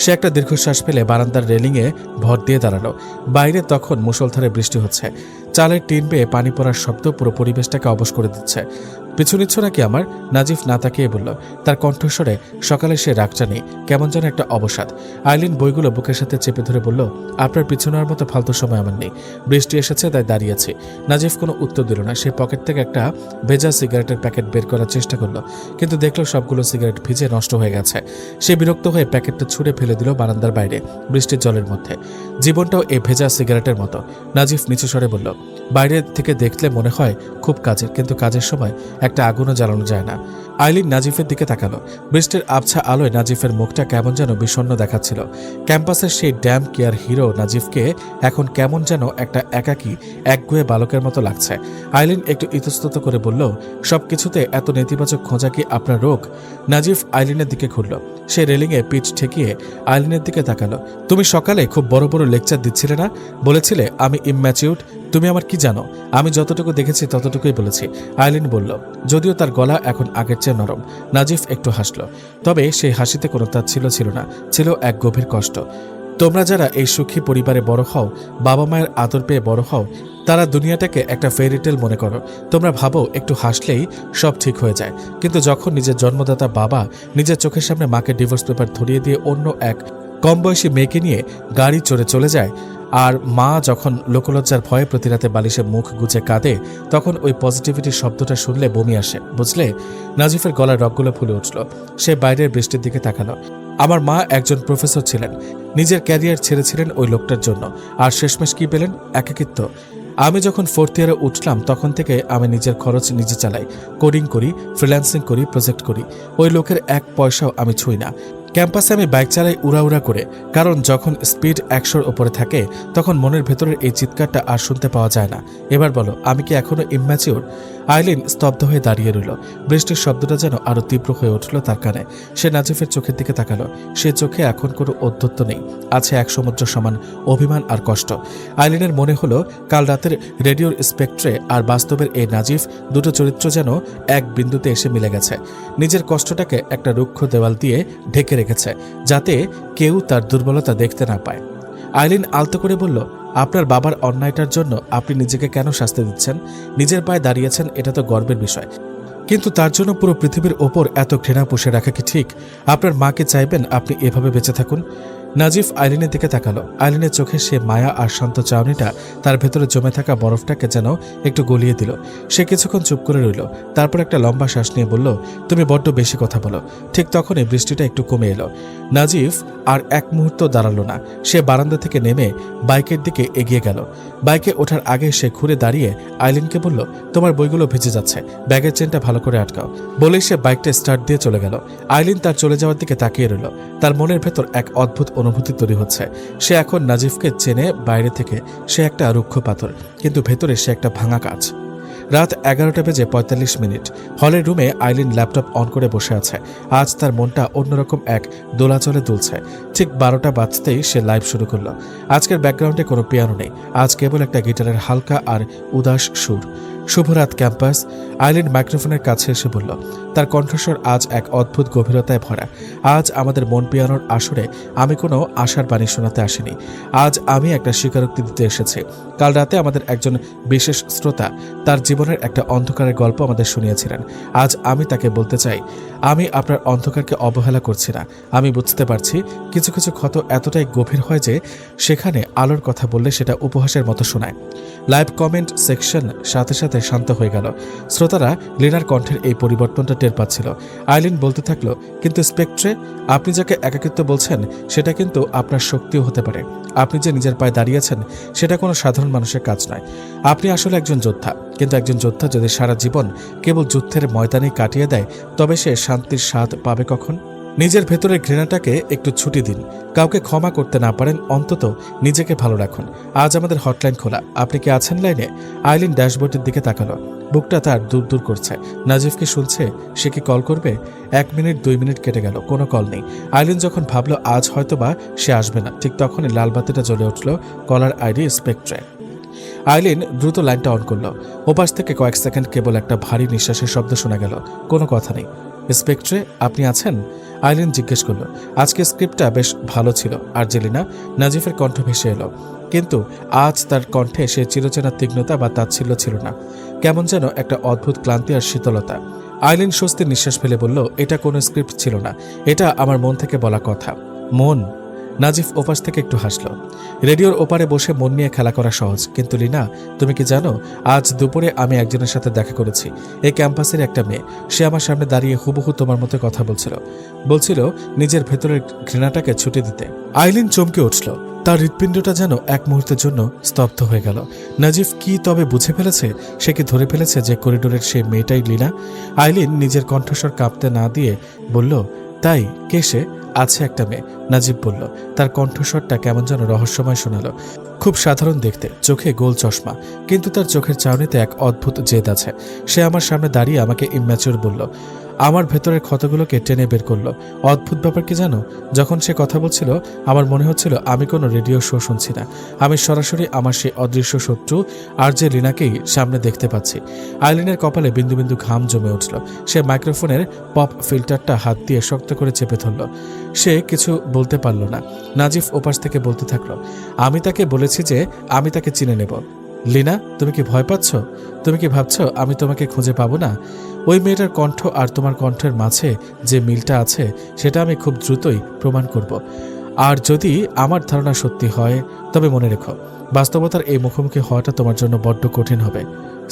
সে একটা দীর্ঘশ্বাস ফেলে বারান্দার রেলিংয়ে ভর দিয়ে দাঁড়ালো। বাইরে তখন মুষলধারে বৃষ্টি হচ্ছে। চালের টিন বেয়ে পানি পড়ার শব্দ পুরো পরিবেশটাকে অবশ করে দিচ্ছে। পিছু নিচ্ছ নাকি আমার? নাজিফ না তাকিয়ে বলল। তার কণ্ঠস্বরে সকালে সে রাগটা নেই, কেমন যেন একটা অবসাদ। আইলিন বইগুলো বুকের সাথে চেপে ধরে বলল, আপনার পিছু নেওয়ার মতো ফালতু সময় আমার নেই। বৃষ্টি এসেছে তাই দাঁড়িয়েছি। নাজিফ কোনো উত্তর দিল না। সে পকেট থেকে একটা ভেজা সিগারেটের প্যাকেট বের করার চেষ্টা করলো, কিন্তু দেখলো সবগুলো সিগারেট ভিজে নষ্ট হয়ে গেছে। সে বিরক্ত হয়ে প্যাকেটটা ছুঁড়ে ফেলে দিল বারান্দার বাইরে বৃষ্টির জলের মধ্যে। জীবনটাও এই ভেজা সিগারেটের মতো। নাজিফ নিচু স্বরে বলল, বাইরে থেকে দেখলে মনে হয় খুব কাজের, কিন্তু কাজের সময় একটা আগুনও জ্বালানো যায় না। আইলিন নাজিফের দিকে তাকালো। বৃষ্টির আবছা আলোয় নাজিফের মুখটা কেমন যেন বিষণ্ণ দেখাচ্ছিল। ক্যাম্পাসের সেই ড্যাম কেয়ার হিরো নাজিফকে এখন কেমন যেন একটা একাকী একগুঁয়ে বালকের মতো লাগছে। আইলিন একটু ইতস্তত করে বলল, সবকিছুতে এত নেতিবাচক খোঁজা কি আপনার রোগ? নাজিফ আইলিনের দিকে ঘুরল। সে রেলিংয়ে পিঠ ঠেকিয়ে আইলিনের দিকে তাকালো। তুমি সকালে খুব বড় বড় লেকচার দিচ্ছিলে না? বলেছিলে আমি ইম্যাচিউর। তুমি আমার কি জানো? আমি যতটুকু দেখেছি ততটুকুই বলেছি, আইলিন বলল, যদিও তার গলা এখন আগের চেয়ে নরম। নাজিফ একটু হাসল, তবে সেই হাসিতে কোনো তাচ্ছিল্য ছিল না, ছিল এক গভীর কষ্ট। তোমরা যারা এই সুখী পরিবারে বড় হও, বাবা মায়ের আদর পেয়ে বড় হও, তারা দুনিয়াটাকে একটা ফেরিটেল মনে করো। তোমরা ভাবো একটু হাসলেই সব ঠিক হয়ে যায়, কিন্তু যখন নিজের জন্মদাতা বাবা নিজের চোখের সামনে মাকে ডিভোর্স পেপার ধরিয়ে দিয়ে অন্য এক কম বয়সী মেয়েকে নিয়ে গাড়ি চড়ে যায়, আর মা যখন লোকলজ্জার ভয়ে প্রতি রাতে বালিশে মুখ গুজে কাঁদে, তখন ওই পজিটিভিটির শব্দটা শুনলে বমি আসে, বুঝলে? নাজিফের গলার রগগুলো ফুলে উঠল। সে বাইরের বৃষ্টির দিকে তাকালো। আমার মা একজন প্রফেসর ছিলেন, নিজের ক্যারিয়ার ছেড়েছিলেন ওই লোকটার জন্য, আর শেষমেশ কি পেলেন? একাকিত্ব। আমি যখন 4th ইয়ারে উঠলাম তখন থেকে আমি নিজের খরচ নিজে চালাই, কোডিং করি, ফ্রিল্যান্সিং করি, প্রজেক্ট করি। ওই লোকের এক পয়সাও আমি ছুঁই না। ক্যাম্পাসে আমি বাইক চালাই উড়া করে, কারণ যখন স্পিড 100-র ওপরে থাকে তখন মনের ভেতরের এই চিৎকারটা আর শুনতে পাওয়া যায় না। এবার বলো, আমি কি এখনো ইম্যাচিউর? আইলিন স্তব্ধ হয়ে দাঁড়িয়ে রইল। বৃষ্টির শব্দটা যেন আরো তীব্র হয়ে উঠল তার কানে। সে নাজিফের চোখের দিকে তাকালো। সে চোখে এখন কোনো অধ্যত্ব নেই, আছে এক সমুদ্র সমান অভিমান আর কষ্ট। আইলিনের মনে হলো কাল রাতের রেডিওর স্পেকট্রে আর বাস্তবের এই নাজিফ, দুটো চরিত্র যেন এক বিন্দুতে এসে মিলে গেছে। নিজের কষ্টটাকে একটা রুক্ষ দেওয়াল দিয়ে ঢেকে রেখেছে, যাতে কেউ তার দুর্বলতা দেখতে না পায়। আইলিন আলতো করে বলল, আপনার বাবার অন্যায়টার জন্য আপনি নিজেকে কেন শাস্তি দিচ্ছেন? নিজের পায়ে দাঁড়িয়েছেন, এটা তো গর্বের বিষয়, কিন্তু তার জন্য পুরো পৃথিবীর ওপর এত ঘৃণা পুষে রাখা কি ঠিক? আপনার মাকে চাইবেন আপনি এভাবে বেঁচে থাকুন? নাজিফ আইলিনের দিকে তাকালো। আইলিনের চোখে সে মায়া আর শান্ত চাউনিটা তার ভেতরে জমে থাকা বরফটাকে যেন একটু গলিয়ে দিল। সে কিছুক্ষণ চুপ করে রইল, তারপর একটা লম্বা শ্বাস নিয়ে বলল, তুমি বড্ড বেশি কথা বলো। ঠিক তখনই বৃষ্টিটা একটু কমে এলো। নাজিফ আর এক মুহূর্ত দাঁড়ালো না। সে বারান্দা থেকে নেমে বাইকের দিকে এগিয়ে গেল। বাইকে ওঠার আগে সে ঘুরে দাঁড়িয়ে আইলিনকে বলল, তোমার বইগুলো ভিজে যাচ্ছে, ব্যাগের চেনটা ভালো করে আটকাও। বলেই সে বাইকটা স্টার্ট দিয়ে চলে গেল। আইলিন তার চলে যাওয়ার দিকে তাকিয়ে রইল। তার মনের ভেতর এক অদ্ভুত অনুভূতি তৈরি হচ্ছে। সে এখন নাজিফকে চেনে বাইরে থেকে সে একটা রুক্ষ পাথর, কিন্তু ভেতরে সে একটা ভাঙা কাঁচ। রাত 11টা বেজে 45 মিনিট। হলের রুমে আইলিন ল্যাপটপ অন করে বসে আছে। আজ তার মনটা অন্যরকম এক দোলাচলে দুলছে। ঠিক 12টা বাজতেই সে লাইভ শুরু করলো। আজকের ব্যাকগ্রাউন্ডে কোনো পিয়ানো নেই, আজ কেবল একটা গিটারের হালকা আর উদাস সুর। শুভরাত ক্যাম্পাস, আইলিন মাইক্রোফোনের কাছে এসে বলল। তার কণ্ঠস্বর আজ এক অদ্ভুত গভীরতায় ভরা। আজ আমাদের মন পিয়ানোর আসরে আমি কোনো আশার বাণী শোনাতে আসিনি। আজ আমি একটা স্বীকারোক্তি দিতে এসেছি। কাল রাতে আমাদের একজন বিশেষ শ্রোতা তার জীবনের একটা অন্ধকারের গল্প আমাদের শুনিয়েছিলেন। আজ আমি তাকে বলতে চাই, আমি আপনার অন্ধকারকে অবহেলা করছি না। আমি বুঝতে পারছি কিছু কিছু ক্ষত এতটাই গভীর হয় যে সেখানে আলোর কথা বললে সেটা উপহাসের মতো শোনায়। লাইভ কমেন্ট সেকশন সাথে সাথে সাথে শান্ত হয়ে গেল। শ্রোতারা লিনার কণ্ঠের এই পরিবর্তনটা টের পাচ্ছিল। আইলিন বলতে থাকলো, কিন্তু স্পেকট্রে, আপনি যাকে একাকিত্ব বলছেন সেটা কিন্তু আপনার শক্তিও হতে পারে। আপনি যে নিজের পায়ে দাঁড়িয়েছেন সেটা কোনো সাধারণ মানুষের কাজ নয়। আপনি আসলে একজন যোদ্ধা, কিন্তু একজন যোদ্ধা যদি সারা জীবন কেবল যুদ্ধের ময়দানে কাটিয়ে দেয় তবে সে শান্তির স্বাদ পাবে কখন? নিজের ভেতরের ঘৃণাটাকে একটু ছুটি দিন। কাউকে ক্ষমা করতে না পারেন, অন্তত নিজেকে ভালো রাখুন। আজ আমাদের হটলাইন খোলা, আপনি কি আছেন লাইনে? আইলিন ড্যাশবোর্ডের দিকে তাকালো। বুকটা তার দূর দূর করছে। নাজিফ কি শুনছে? সে কি কল করবে? 1 মিনিট 2 মিনিট কেটে গেল, কোনো কল নেই। আইলিন যখন ভাবলো আজ হয়তোবা সে আসবে না, ঠিক তখনই লাল বাতিটা জ্বলে উঠল। Caller ID স্পেকট্রে। আইলিন দ্রুত লাইনটা অন করলো। ওপাশ থেকে কয়েক সেকেন্ড কেবল একটা ভারী নিঃশ্বাসের শব্দ শোনা গেল। কোনো কথা নেই। স্পেকট্রে, আপনি আছেন? আইলিন জিজ্ঞেস করল। আজকে স্ক্রিপ্টটা বেশ ভালো ছিল আর্জেলিনা। নাজিফের কণ্ঠ ভেসে এলো, কিন্তু আজ তার কণ্ঠে সে চিরচেনা তীক্ষ্ণতা বা তাচ্ছিল্য ছিল না। কেমন যেন একটা অদ্ভুত ক্লান্তি আর শীতলতা। আইলিন স্বস্তির নিঃশ্বাস ফেলে বলল, এটা কোনো স্ক্রিপ্ট ছিল না, এটা আমার মন থেকে বলা কথা। মন? নাজিফ ওপাশ থেকে একটু হাসল। রেডিওর ওপারে বসে মন নিয়ে খেলা করা সহজ, কিন্তু লিনা, তুমি কি জানো আজ দুপুরে আমি একজনের সাথে দেখা করেছি। এই ক্যাম্পাসের একটা মেয়ে। সে আমার সামনে দাঁড়িয়ে হুবহু তোমার মতো কথা বলছিল নিজের ভেতরের ঘৃণাটাকে ছুটে দিতে। আইলিন চমকে উঠল। তার হৃৎপিণ্ডটা যেন এক মুহূর্তের জন্য স্তব্ধ হয়ে গেল। নাজিফ কি তবে বুঝে ফেলেছে? সে কি ধরে ফেলেছে যে করিডোরের সেই মেয়েটাই লিনা? আইলিন নিজের কণ্ঠস্বর কাঁপতে না দিয়ে বলল, তাই? কে সে? আছে একটা মেয়ে, নাজিব বলল। তার কণ্ঠস্বরটা কেমন যেন রহস্যময় শোনালো। খুব সাধারণ দেখতে, চোখে গোল চশমা, কিন্তু তার চোখের চাউনিতে এক অদ্ভুত জেদ আছে। সে আমার সামনে দাঁড়িয়ে আমাকে ইম্যাচিউর বলল, আমার ভেতরের ক্ষতগুলোকে টেনে বের করলো। অদ্ভুত ব্যাপার কি জানো, যখন সে কথা বলছিল আমার মনে হচ্ছিল আমি কোনো রেডিও শো শুনছি না, আমি সরাসরি আমার সেই অদৃশ্য শত্রু আর্জেলিনাকেই সামনে দেখতে পাচ্ছি। আইলিনের কপালে বিন্দু বিন্দু ঘাম জমে উঠল। সে মাইক্রোফোনের পপ ফিল্টারটা হাত দিয়ে শক্ত করে চেপে ধরল। সে কিছু বলতে পারল না। নাজিফ ওপাশ থেকে বলতে থাকলো, আমি তাকে বলেছি যে আমি তাকে চিনে নেব। লিনা, তুমি কি ভয় পাচ্ছ? তুমি কি ভাবছ আমি তোমাকে খুঁজে পাবো না? ওই মেয়েটার কণ্ঠ আর তোমার কণ্ঠের মাঝে যে মিলটা আছে সেটা আমি খুব দ্রুতই প্রমাণ করব। আর যদি আমার ধারণা সত্যি হয় তবে মনে রেখো, বাস্তবতার এই মুখোমুখি হওয়াটা তোমার জন্য বড্ড কঠিন হবে।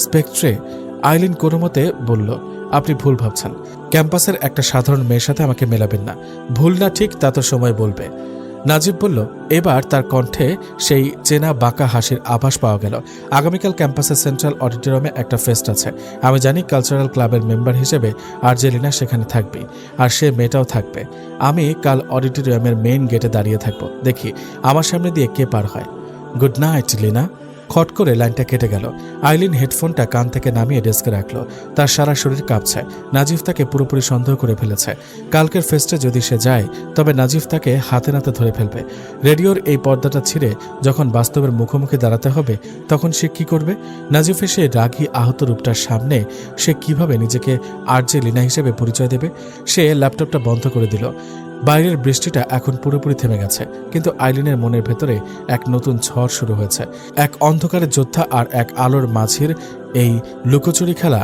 স্পেকট্রে, আইলিন কোনো মতে বলল, আপনি ভুল ভাবছেন। ক্যাম্পাসের একটা সাধারণ মেয়ের সাথে আমাকে মেলাবেন না। ভুল না ঠিক তা তো সময় বলবে। নাজিব বলল। এবার তার কণ্ঠে সেই চেনা বাঁকা হাসির আভাস পাওয়া গেল। আগামীকাল ক্যাম্পাসের সেন্ট্রাল অডিটোরিয়ামে একটা ফেস্ট আছে। আমি জানি কালচারাল ক্লাবের মেম্বার হিসেবে আর্জেলিনা সেখানে থাকবে, আর সে মেয়েটাও থাকবে। আমি কাল অডিটোরিয়ামের মেইন গেটে দাঁড়িয়ে থাকবো, দেখি আমার সামনে দিয়ে কে পার হয়। Good night Lina. খট করে লাইনটা কেটে গেল। আইলিন হেডফোনটা কান থেকে নামিয়ে ডেস্কে রাখলো। তার সারা শরীর কাঁপছে। নাজিফ তাকে পুরোপুরি সন্দেহ করে ফেলেছে। কালকের ফেস্টে যদি সে যায় তবে নাজিফ তাকে হাতে নাতে ধরে ফেলবে। রেডিওর এই পর্দাটা ছিঁড়ে যখন বাস্তবের মুখোমুখি দাঁড়াতে হবে তখন সে কি করবে? নাজিফের সেই রাগী আহত রূপটার সামনে সে কিভাবে নিজেকে আর্জেলিনা হিসেবে পরিচয় দেবে? সে ল্যাপটপটা বন্ধ করে দিল। বাইরের বৃষ্টিটা এখন পুরোপুরি থেমে গেছে, কিন্তু আইলিনের মনের ভেতরে এক নতুন ঝড় শুরু হয়েছে। এক অন্ধকারের যোদ্ধা আর এক আলোর মাঝির এই লুকোচুরি খেলা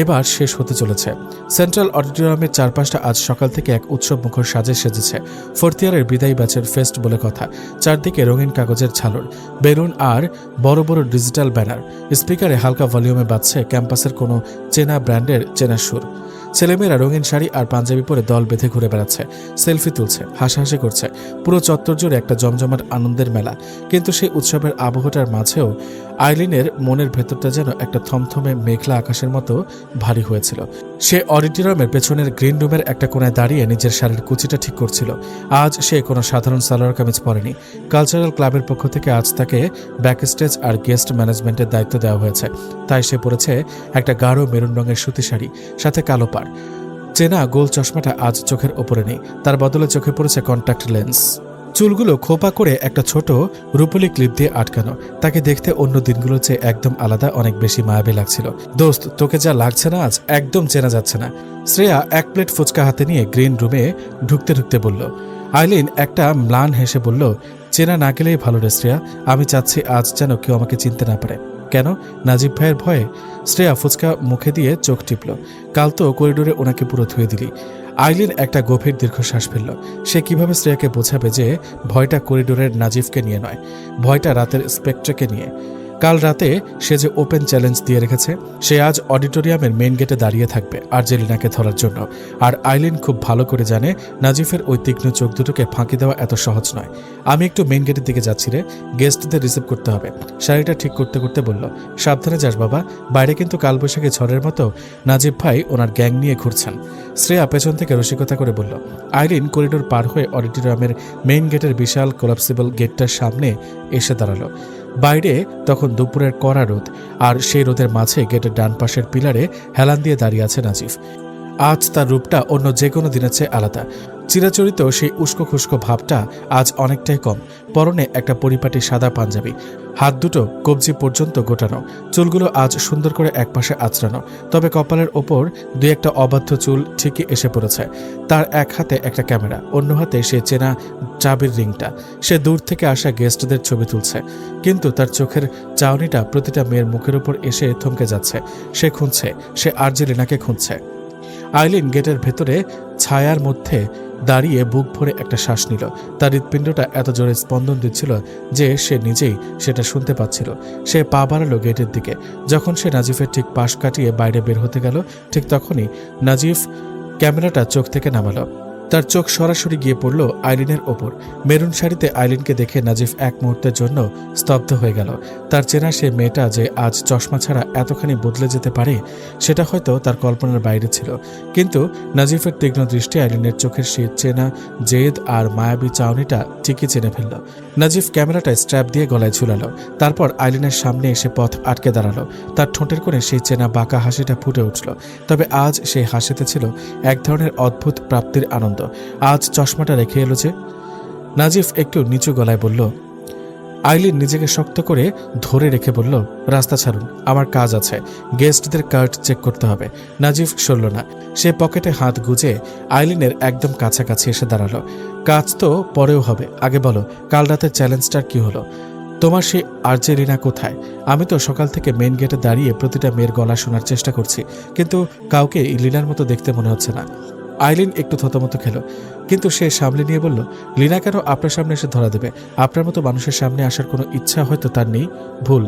এবার শেষ হতে চলেছে। সেন্ট্রাল অডিটোরিয়ামের চারপাশটা আজ সকাল থেকে এক উৎসব মুখর সাজে সেজেছে। ফোর্থ ইয়ারের বিদায়ী ব্যাচের ফেস্ট বলে কথা। চারদিকে রঙিন কাগজের ঝালর, বেলুন আর বড় বড় ডিজিটাল ব্যানার। স্পিকারে হালকা ভলিউমে বাজছে ক্যাম্পাসের কোনো চেনা ব্র্যান্ডের চেনা সুর। ছেলেমেয়েরা রঙিন শাড়ি আর পাঞ্জাবি পরে দল বেঁধে ঘুরে বেড়াচ্ছে, সেলফি তুলছে, হাসাহাসি করছে। পুরো চত্বর জুড়ে একটা জমজমাট আনন্দের মেলা। কিন্তু সেই উৎসবের আবহটার মাঝেও আইলিনের মনের ভেতরটা যেন একটা থমথমে মেঘলা আকাশের মতো ভারী হয়েছিল। সে অডিটোরিয়ামের পেছনের গ্রিন রুমের একটা কোণায় দাঁড়িয়ে নিজের শাড়ির কুচিটা ঠিক করছিল। আজ সে কোনো সাধারণ সালোয়ার কামিজ পরেনি। কালচারাল ক্লাবের পক্ষ থেকে আজ তাকে ব্যাকস্টেজ আর গেস্ট ম্যানেজমেন্টের দায়িত্ব দেওয়া হয়েছে। তাই সে পরেছে একটা গাঢ় মেরুন রঙের সুতি শাড়ি, সাথে কালো পাড়। চেনা গোল চশমাটা আজ চোখের ওপরে নেই, তার বদলে চোখে পড়েছে কন্ট্যাক্ট লেন্স। চুলগুলো খোপা করে একটা ছোট রূপলি ক্লিপ দিয়ে আটকানো। তাকে দেখতে অন্য দিনগুলোর চেয়ে একদম আলাদা, অনেক বেশি মায়াবী লাগছিল। দোস্ত, তোকে যা লাগছে না আজ, একদম চেনা যাচ্ছে না। শ্রেয়া এক প্লেট ফুচকা হাতে নিয়ে গ্রিন রুমে ঢুকতে ঢুকতে বলল। আইলিন একটা ম্লান হেসে বলল, চেনা না গেলেই ভালো রে শ্রেয়া। আমি চাচ্ছি আজ যেন কেউ আমাকে চিনতে না পারে। কেন? নাজিব ভাইয়ের ভয়ে? শ্রেয়া ফুচকা মুখে দিয়ে চোখ টিপল। কাল তো করিডোরে ওনাকে পুরো ধুয়ে দিলি। আইলিন একটা গভীর দীর্ঘশ্বাস ফেলল। সে কিভাবে শ্রেয়াকে বোঝাবে যে ভয়টা করিডোরের নাজিফকে নিয়ে নয়, ভয়টা রাতের স্পেকট্রেকে নিয়ে। কাল রাতে সে যে ওপেন চ্যালেঞ্জ দিয়ে রেখেছে, সে আজ অডিটোরিয়ামের মেইন গেটে দাঁড়িয়ে থাকবে আর্জেলিনাকে ধরার জন্য। আর আইলিন খুব ভালো করে জানে নাজিফের ওই তীক্ষ্ণ চোখ দুটোকে ফাঁকি দেওয়া এত সহজ নয়। আমি একটু মেইন গেটের দিকে যাচ্ছি রে, গেস্টদের রিসিভ করতে হবে। শাড়িটা ঠিক করতে করতে বলল, সাবধানে যাস বাবা, বাইরে কিন্তু কালবৈশাখী ঝড়ের মতো নাজিব ভাই ওনার গ্যাং নিয়ে ঘুরছেন। শ্রেয়া পেছন থেকে রসিকতা করে বলল। আইলিন করিডোর পার হয়ে অডিটোরিয়ামের মেইন গেটের বিশাল কোলাপসিবল গেটটার সামনে এসে দাঁড়ালো। বাইরে তখন দুপুরের কড়া রোদ, আর সেই রোদের মাঝে গেটের ডান পাশের পিলারে হেলান দিয়ে দাঁড়িয়ে আছে নাজিফ। আজ তার রূপটা অন্য যে কোনো দিনের চেয়ে আলাদা। চিরাচরিত সেই উস্কো খুস্কো ভাবটা আজ অনেকটাই কম। পরনে একটা পরিপাটি সাদা পাঞ্জাবি, হাত দুটো কবজি পর্যন্ত গোটানো, চুলগুলো আজ সুন্দর করে একপাশে আঁচড়ানো, তবে কপালের ওপর দুই একটা অবাধ্য চুল ঠিকই এসে পড়েছে। তার এক হাতে একটা ক্যামেরা, অন্য হাতে সে চেনা চাবির রিংটা। সে দূর থেকে আসা গেস্টদের ছবি তুলছে, কিন্তু তার চোখের চাউনিটা প্রতিটা মেয়ের মুখের উপর এসে থমকে যাচ্ছে। সে খুঁজছে, সে আর্জেলিনাকে খুঁজছে। আইলিন গেটের ভেতরে ছায়ার মধ্যে দাঁড়িয়ে বুক ভরে একটা শ্বাস নিল। তার হৃৎপিণ্ডটা এত জোরে স্পন্দন দিচ্ছিল যে সে নিজেই সেটা শুনতে পাচ্ছিল। সে পা বাড়ালো গেটের দিকে। যখন সে নাজিফের ঠিক পাশ কাটিয়ে বাইরে বের হতে গেল, ঠিক তখনই নাজিফ ক্যামেরাটা চোখ থেকে নামালো। তার চোখ সরাসরি গিয়ে পড়ল আইলিনের ওপর। মেরুন শাড়িতে আইলিনকে দেখে নাজিফ এক মুহূর্তের জন্য স্তব্ধ হয়ে গেল। তার চেনা সে মেয়েটা যে আজ চশমা ছাড়া এতখানি বদলে যেতে পারে, সেটা হয়তো তার কল্পনার বাইরে ছিল। কিন্তু নাজিফের তীক্ষ্ণ দৃষ্টি আইলিনের চোখের সেই চেনা জেদ আর মায়াবী চাউনিটা ঠিকই চেনে ফেলল। নাজিফ ক্যামেরাটা স্ট্র্যাপ দিয়ে গলায় ঝুলালো, তারপর আইলিনের সামনে এসে পথ আটকে দাঁড়ালো। তার ঠোঁটের কোণে সেই চেনা বাঁকা হাসিটা ফুটে উঠল। তবে আজ সেই হাসিতে ছিল এক ধরনের অদ্ভুত প্রাপ্তির আনন্দ। আজ চশমাটা রেখে এলো যে। নাজিফ একটু নিচু গলায় বলল। আইলিন নিজেকে শক্ত করে ধরে রেখে বলল, রাস্তা ছাড়ুন, আমার কাজ আছে, গেস্টদের কার্ড চেক করতে হবে। নাজিফ সরল না। সে পকেটে হাত গুজে আইলিনের একদম কাছাকাছি এসে দাঁড়ালো। কাজ তো পরেও হবে, আগে বলো কাল রাতের চ্যালেঞ্জটার কি হলো? তোমার সেই আর্জেলিনা কোথায়? আমি তো সকাল থেকে মেইন গেটে দাঁড়িয়ে প্রতিটা মেয়ের গলা শোনার চেষ্টা করছি, কিন্তু কাউকে লিনার মতো দেখতে মনে হচ্ছে না। আইলিন একটু থতমত খেল, কিন্তু সে সামলে নিয়ে বলল, লিনা কেন আপনার সামনে এসে ধরা দেবে? আপনার মতো মানুষের সামনে আসার কোনো ইচ্ছা হয়তো তার নেই। ভুল।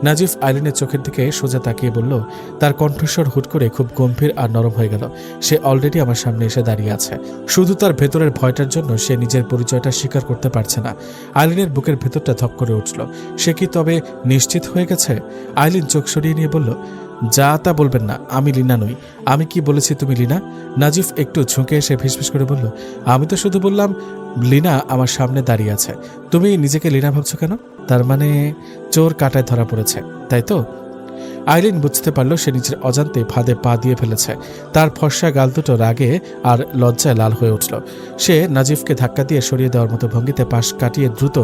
নাজিফ আইলিনের চোখের দিকে সোজা তাকিয়ে বলল। তার কণ্ঠস্বর হুট করে খুব গম্ভীর আর নরম হয়ে গেল। সে অলরেডি আমার সামনে এসে দাঁড়িয়ে আছে। শুধু তার ভেতরের ভয়টার জন্য সে নিজের পরিচয়টা স্বীকার করতে পারছে না। আইলিনের বুকের ভেতরটা ধক করে উঠল। সে কি তবে নিশ্চিত হয়ে গেছে? আইলিন চোখ সরিয়ে নিয়ে বলল, যা তা বলবেন না, আমি লিনা নই। আমি কি বলেছি তুমি লিনা? নাজিফ একটু ঝুঁকে এসে ফিসফিস করে বলল, আমি তো শুধু বললাম লিনা আমার সামনে দাঁড়িয়ে আছে। তুমি নিজেকে লিনা ভাবছো কেন? তার মানে চোর কাটায় ধরা পড়েছে, তাই তো? আইলিন বুঝতে পারল সে নিজের অজান্তে ফাঁদে পা দিয়ে ফেলেছে। তার ফর্সা গাল দুটো রাগে আর লজ্জায় লাল হয়ে উঠল। সে নাজিফকে ধাক্কা দিয়ে সরিয়ে দেওয়ার মতো ভঙ্গিতে পাশ কাটিয়ে দ্রুত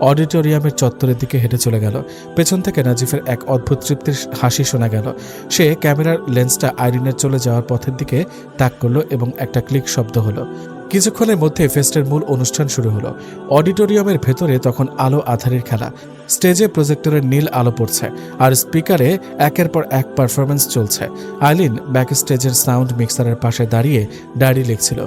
অডিটোরিয়ামের চত্বরের দিকে হেঁটে চলে গেল। পেছন থেকে নাজিফের এক অদ্ভুত তৃপ্তির হাসি শোনা গেল। সে ক্যামেরার লেন্সটা আইলিনের চলে যাওয়ার পথের দিকে তাক করল এবং একটা ক্লিক শব্দ হলো। কিছুক্ষণের মধ্যে ফেস্টের মূল অনুষ্ঠান শুরু হলো। অডিটোরিয়ামের ভেতরে তখন আলো আধারের খেলা। স্টেজে প্রজেক্টরের নীল আলো পড়ছে, আর স্পিকারে একের পর এক পারফরমেন্স চলছে। আইলিন ব্যাক স্টেজের সাউন্ড মিক্সারের পাশে দাঁড়িয়ে ডায়েরি লিখছিল।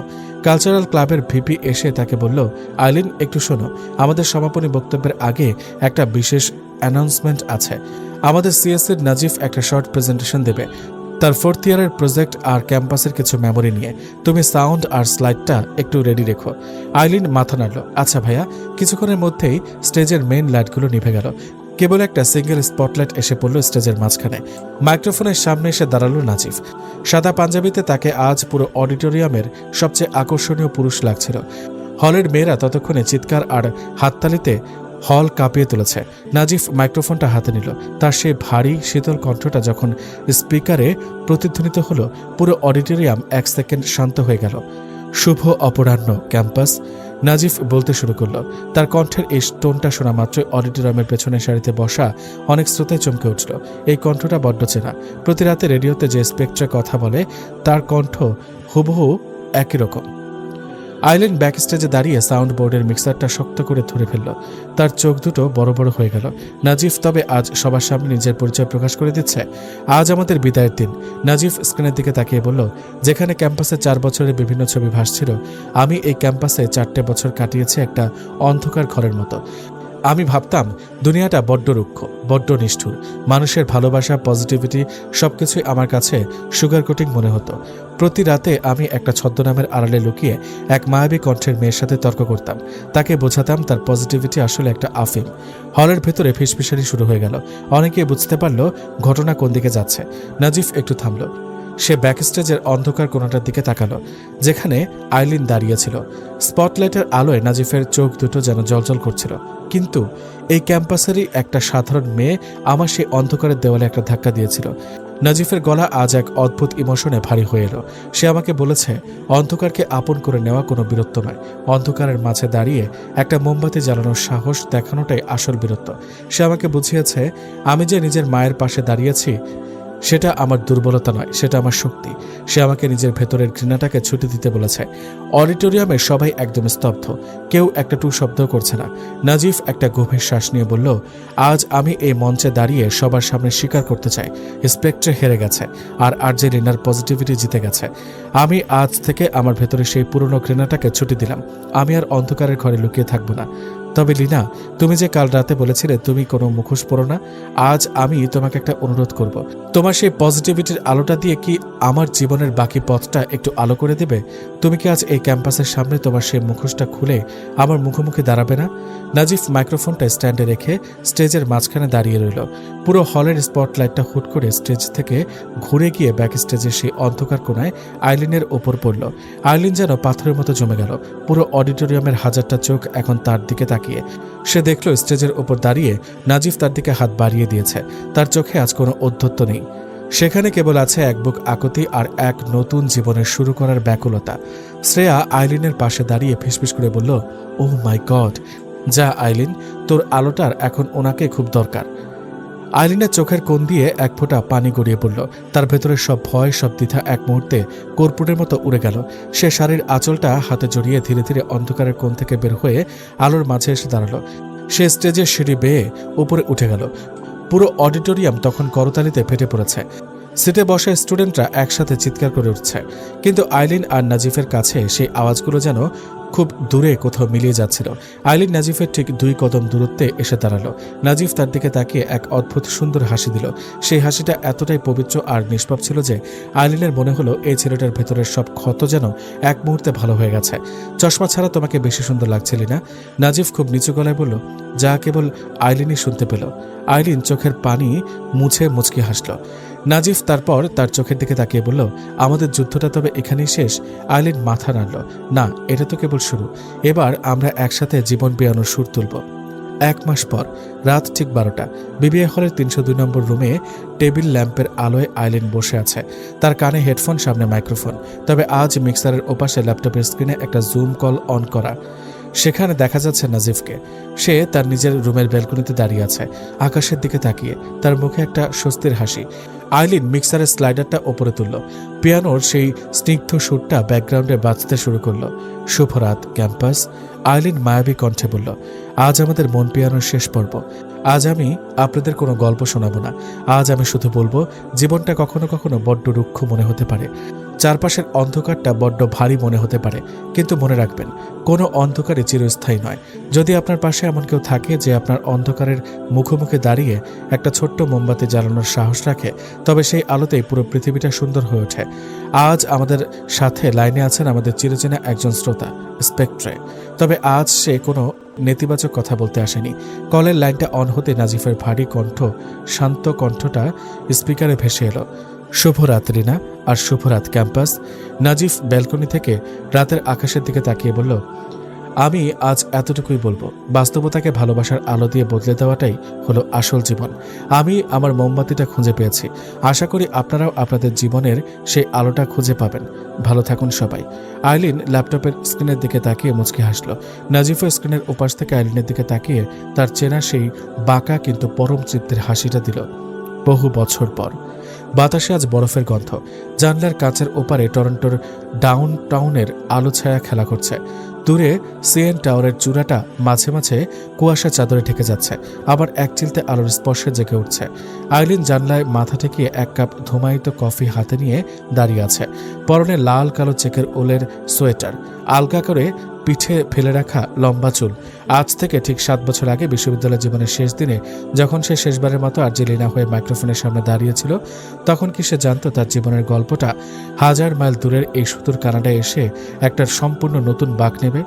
কালচারাল ক্লাবের ভিপি এসে তাকে বলল, আইলিন একটু শোনো, আমাদের সমাপনী বক্তব্যের আগে একটা বিশেষ অ্যানাউন্সমেন্ট আছে। আমাদের সিএসসির নাজিফ একটা শর্ট প্রেজেন্টেশন দেবে তার 4th ইয়ারের প্রজেক্ট আর ক্যাম্পাসের কিছু মেমোরি নিয়ে। তুমি সাউন্ড আর স্লাইডটা একটু রেডি রেখো। আইলিন মাথা নাড়ল। আচ্ছা ভাইয়া। কিছুক্ষণের মধ্যেই স্টেজের মেইন লাইটগুলো নিভে গেল। কেবল একটা সিঙ্গেল স্পটলাইট এসে পড়ল স্টেজের মাঝখানে। মাইক্রোফোনের সামনে এসে দাঁড়ালো নাজিফ। সাদা পাঞ্জাবিতে তাকে আজ পুরো অডিটোরিয়ামের সবচেয়ে আকর্ষণীয় পুরুষ লাগছিল। হলের মেয়েরা ততক্ষণে চিৎকার আর হাততালিতে হল কাঁপিয়ে তুলেছে। নাজিফ মাইক্রোফোনটা হাতে নিল। তার সেই ভারী শীতল কণ্ঠটা যখন স্পিকারে প্রতিধ্বনিত হলো, পুরো অডিটোরিয়াম 1 সেকেন্ড শান্ত হয়ে গেল। শুভ অপরাহ্ন ক্যাম্পাস, নাজিফ বলতে শুরু করলো। তার কণ্ঠের এই টোনটা শোনা মাত্রই অডিটোরিয়ামের পেছনের সারিতে বসা অনেক শ্রোতায় চমকে উঠল। এই কণ্ঠটা বড্ড চেনা। প্রতি রাতে রেডিওতে যে স্পেকট্রে কথা বলে, তার কণ্ঠ হুবহু একই রকম। আইলিন ব্যাকস্টেজে দাঁড়িয়ে সাউন্ড বোর্ডের মিক্সারটা শক্ত করে ধরে ফেলল। তার চোখ দুটো বড় বড় হয়ে গেল। নাজিফ তবে আজ সবার সামনে নিজের পরিচয় প্রকাশ করে দিচ্ছে। আজ আমাদের বিদায়ের দিন। নাজিফ স্ক্রিনের দিকে তাকিয়ে বলল, যেখানে ক্যাম্পাসে 4 বছরের বিভিন্ন ছবি ভাসছিল, আমি এই ক্যাম্পাসে 4টে বছর কাটিয়েছি একটা অন্ধকার ঘরের মতো। আমি ভাবতাম দুনিয়াটা বড্ড রুক্ষ, বড্ড নিষ্ঠুর। মানুষের ভালোবাসা, পজিটিভিটি সবকিছুই আমার কাছে সুগার কোটিং মনে হতো। প্রতি রাতে আমি একটা ছদ্মনামের আড়ালে লুকিয়ে এক মায়াবী কণ্ঠের মেয়ের সাথে তর্ক করতাম। তাকে বোঝাতাম তার পজিটিভিটি আসলে একটা আফিম। হলের ভেতরে ফিসফিসানি শুরু হয়ে গেল। অনেকেই বুঝতে পারল ঘটনা কোন দিকে যাচ্ছে। নাজিফ একটু থামল। সে ব্যাকস্টেজের অন্ধকার কোণাটার দিকে তাকালো, যেখানে আইলিন দাঁড়িয়েছিল। স্পটলাইটের আলোয় নাজিফের চোখ দুটো যেন জ্বলজ্বল করছিল। কিন্তু এই ক্যাম্পাসেরই একটা সাধারণ মেয়ে আমার সেই অন্ধকারের দেওয়ালে একটা ধাক্কা দিয়েছিল। নাজিফের গলা আজ এক অদ্ভুত ইমোশনে ভারী হয়ে এলো। সে আমাকে বলেছে, অন্ধকারকে আপন করে নেওয়া কোনো বীরত্ব নয়, অন্ধকারের মাঝে দাঁড়িয়ে একটা মোমবাতি জ্বালানোর সাহস দেখানোটাই আসল বীরত্ব। সে আমাকে বুঝিয়েছে আমি যে নিজের মায়ের পাশে দাঁড়িয়েছি সেটা আমার দুর্বলতা নয়, সেটা আমার শক্তি। সে আমাকে নিজের ভেতরের ঘৃণাটাকে ছুটি দিতে বলেছে। অডিটোরিয়ামে সবাই একদম স্তব্ধ, কেউ একটা টু শব্দ করছে না। নাজিফ একটা গভীর শ্বাস নিয়ে বলল, আজ আমি এই মঞ্চে দাঁড়িয়ে সবার সামনে স্বীকার করতে চাই, স্পেকট্রে হেরে গেছে আর আর্জেন্টিনার পজিটিভিটি জিতে গেছে। আমি আজ থেকে আমার ভেতরে সেই পুরনো ঘৃণাটাকে ছুটি দিলাম। আমি আর অন্ধকারের ঘরে লুকিয়ে থাকবো না। তবে লিনা, তুমি যে কাল রাতে বলেছিলে তুমি কোনো মুখোশ পরো না, আজ আমি তোমাকে একটা অনুরোধ করব। তোমার সেই পজিটিভিটির আলোটা দিয়ে কি আমার জীবনের বাকি পথটা একটু আলো করে দেবে? তুমি কি আজ এই ক্যাম্পাসের সামনে তোমার সেই মুখোশটা খুলে আমার মুখোমুখি দাঁড়াবে না? নাজিফ মাইক্রোফোনটা স্ট্যান্ডে রেখে স্টেজের মাঝখানে দাঁড়িয়ে রইল। পুরো হলের স্পটলাইটটা হুট করে স্টেজ থেকে ঘুরে গিয়ে ব্যাক স্টেজের সেই অন্ধকার কোণায় আইলিনের ওপর পড়ল। আইলিন যেন পাথরের মতো জমে গেল। পুরো অডিটোরিয়ামের হাজারটা চোখ এখন তার দিকে তাকিয়ে। সে দেখল স্টেজের ওপর দাঁড়িয়ে নাজিফ তার দিকে হাত বাড়িয়ে দিয়েছে। তার চোখে আজ কোনো ঔদ্ধত্য নেই, সেখানে কেবল আছে এক বুক আকুতি আর এক নতুন জীবনের শুরু করার ব্যাকুলতা। শ্রেয়া আইলিনের পাশে দাঁড়িয়ে ফিসফিস করে বলল, ওহ মাই গড, যা আইলিন, তোর আলোটার এখন ওনাকে খুব দরকার। আইলিনের চোখের কোণ দিয়ে এক ফোঁটা পানি গড়িয়ে পড়ল। তার ভেতরে সব ভয়, সব দ্বিধা এক মুহূর্তে কর্পূরের মতো উড়ে গেল। সে শাড়ির আঁচলটা হাতে জড়িয়ে ধীরে ধীরে অন্ধকারের কোণ থেকে বের হয়ে আলোর মাঝে এসে দাঁড়ালো। সে স্টেজের সিঁড়ি বেয়ে উপরে উঠে গেল। পুরো অডিটোরিয়াম তখন করতালিতে ফেটে পড়েছে। সিটে বসা স্টুডেন্টরা একসাথে চিৎকার করে উঠছে। কিন্তু আইলিন আর নাজিফের কাছে সেই আওয়াজগুলো যেন খুব দূরে কোথাও মিলিয়ে যাচ্ছিল। আইলিন নাজিফের ঠিক 2 কদম দূরত্বে এসে দাঁড়ালো। নাজিফ তার দিকে তাকিয়ে এক অদ্ভুত সুন্দর হাসি দিল। সেই হাসিটা এতটাই পবিত্র আর নিষ্পাপ ছিল যে আইলিনের মনে হলো এই ছেলেটার ভেতরের সব ক্ষত যেন এক মুহূর্তে ভালো হয়ে গেছে। চশমা ছাড়া তোমাকে বেশি সুন্দর লাগছিল না? নাজিফ খুব নিচু গলায় বলল, যা কেবল আইলিনই শুনতে পেল। আইলিন চোখের পানি মুছে মুচকি হাসল। নাজিফ তারপর তার চোখের দিকে তাকিয়ে বলল, আমাদের যুদ্ধটা তবে এখানেই শেষ? আইলিন মাথা নাড়ল, না, এটা তো কেবল শুরু। এবার আমরা একসাথে জীবন বেয়ানোর সুর তুলব। 1 মাস পর রাত ঠিক 12টা, বিবিএ হলের 302 নম্বর রুমে টেবিল ল্যাম্পের আলোয় আইলিন বসে আছে। তার কানে হেডফোন, সামনে মাইক্রোফোন। তবে আজ মিক্সারের ওপাশে ল্যাপটপের স্ক্রিনে একটা জুম কল অন করা। সেখানে দেখা যাচ্ছে নাজিফকে। সে তার নিজের রুমের ব্যালকনিতে দাঁড়িয়ে আছে, আকাশের দিকে তাকিয়ে। তার মুখে একটা স্বস্তির হাসি। আইলিন মিক্সারের স্লাইডারটা ওপরে তুলল। পিয়ানোর সেই স্নিগ্ধ সুরটা ব্যাকগ্রাউন্ডে বাজতে শুরু করলো। শুভরাত ক্যাম্পাস, আইলিন মায়াবী কণ্ঠে বলল, আজ আমাদের মন পিয়ানোর শেষ পর্ব। আজ আমি আপনাদের কোনো গল্প শোনাবো না। আজ আমি শুধু বলবো, জীবনটা কখনো কখনো বড্ড রুক্ষ মনে হতে পারে, চারপাশের অন্ধকারটা বড্ড ভারী মনে হতে পারে, কিন্তু মনে রাখবেন, কোনো অন্ধকারই চিরস্থায়ী নয়। যদি আপনার পাশে এমন কেউ থাকে যে আপনার অন্ধকারের মুখোমুখি দাঁড়িয়ে একটা ছোট্ট মোমবাতি জ্বালানোর সাহস রাখে, তবে সেই আলোতেই পুরো পৃথিবীটা সুন্দর হয়ে ওঠে। আজ আমাদের সাথে লাইনে আছেন আমাদের চিরচেনা একজন শ্রোতা, স্পেকট্রে। তবে আজ সে কোনো নেতিবাচক কথা বলতে আসেনি। কলের লাইনটা অন হতে নাজিফের ভারী কণ্ঠ, শান্ত কণ্ঠটা স্পিকারে ভেসে এলো, শুভরাত্রি না, আর শুভরাত ক্যাম্পাস। নাজিফ ব্যালকনি থেকে রাতের আকাশের দিকে তাকিয়ে বলল, আমি আজ এতটুকুই বলবো, বাস্তবতাকে ভালোবাসার আলো দিয়ে বদলে দেওয়াটাই হলো আসল জীবন। আমি আমার মোমবাতিটা খুঁজে পেয়েছি। আশা করি আপনারাও আপনাদের জীবনের সেই আলোটা খুঁজে পাবেন। ভালো থাকুন সবাই। আইলিন ল্যাপটপের স্ক্রিনের দিকে তাকিয়ে মুচকি হাসল। নাজিফও স্ক্রিনের ওপাশ থেকে আইলিনের দিকে তাকিয়ে তার চেনা সেই বাঁকা কিন্তু পরম তৃপ্তির হাসিটা দিল। বহু বছর পর বাতাসে আজ বরফের গন্ধ। জানলার কাচের ওপারে টরন্টোর ডাউন টাউনের আলো ছায়া খেলা করছে। দূরে সিএন টাওয়ারের চূড়াটা মাঝে মাঝে কুয়াশা চাদরে ঢেকে যাচ্ছে, আবার এক চিলতে আলোর স্পর্শে জেগে উঠছে। আইলিন জানলায় মাথা ঠেকিয়ে 1 কাপ ধুমায়িত কফি হাতে নিয়ে দাঁড়িয়ে আছে। পরনে লাল কালো চেকের ওলের সোয়েটার, আলগা করে পিঠে ফেলে রাখা লম্বা চুল। আজ থেকে ঠিক 7 বছর আগে বিশ্ববিদ্যালয় জীবনের শেষ দিনে যখন সে শেষবারের মতো আর্জেলিনা হয়ে মাইক্রোফোনের সামনে দাঁড়িয়েছিল, তখন কি সে জানত তার জীবনের গল্পটা 1000 মাইল দূরের এই সুদূর কানাডায় এসে একটা সম্পূর্ণ নতুন বাঁক নেবে?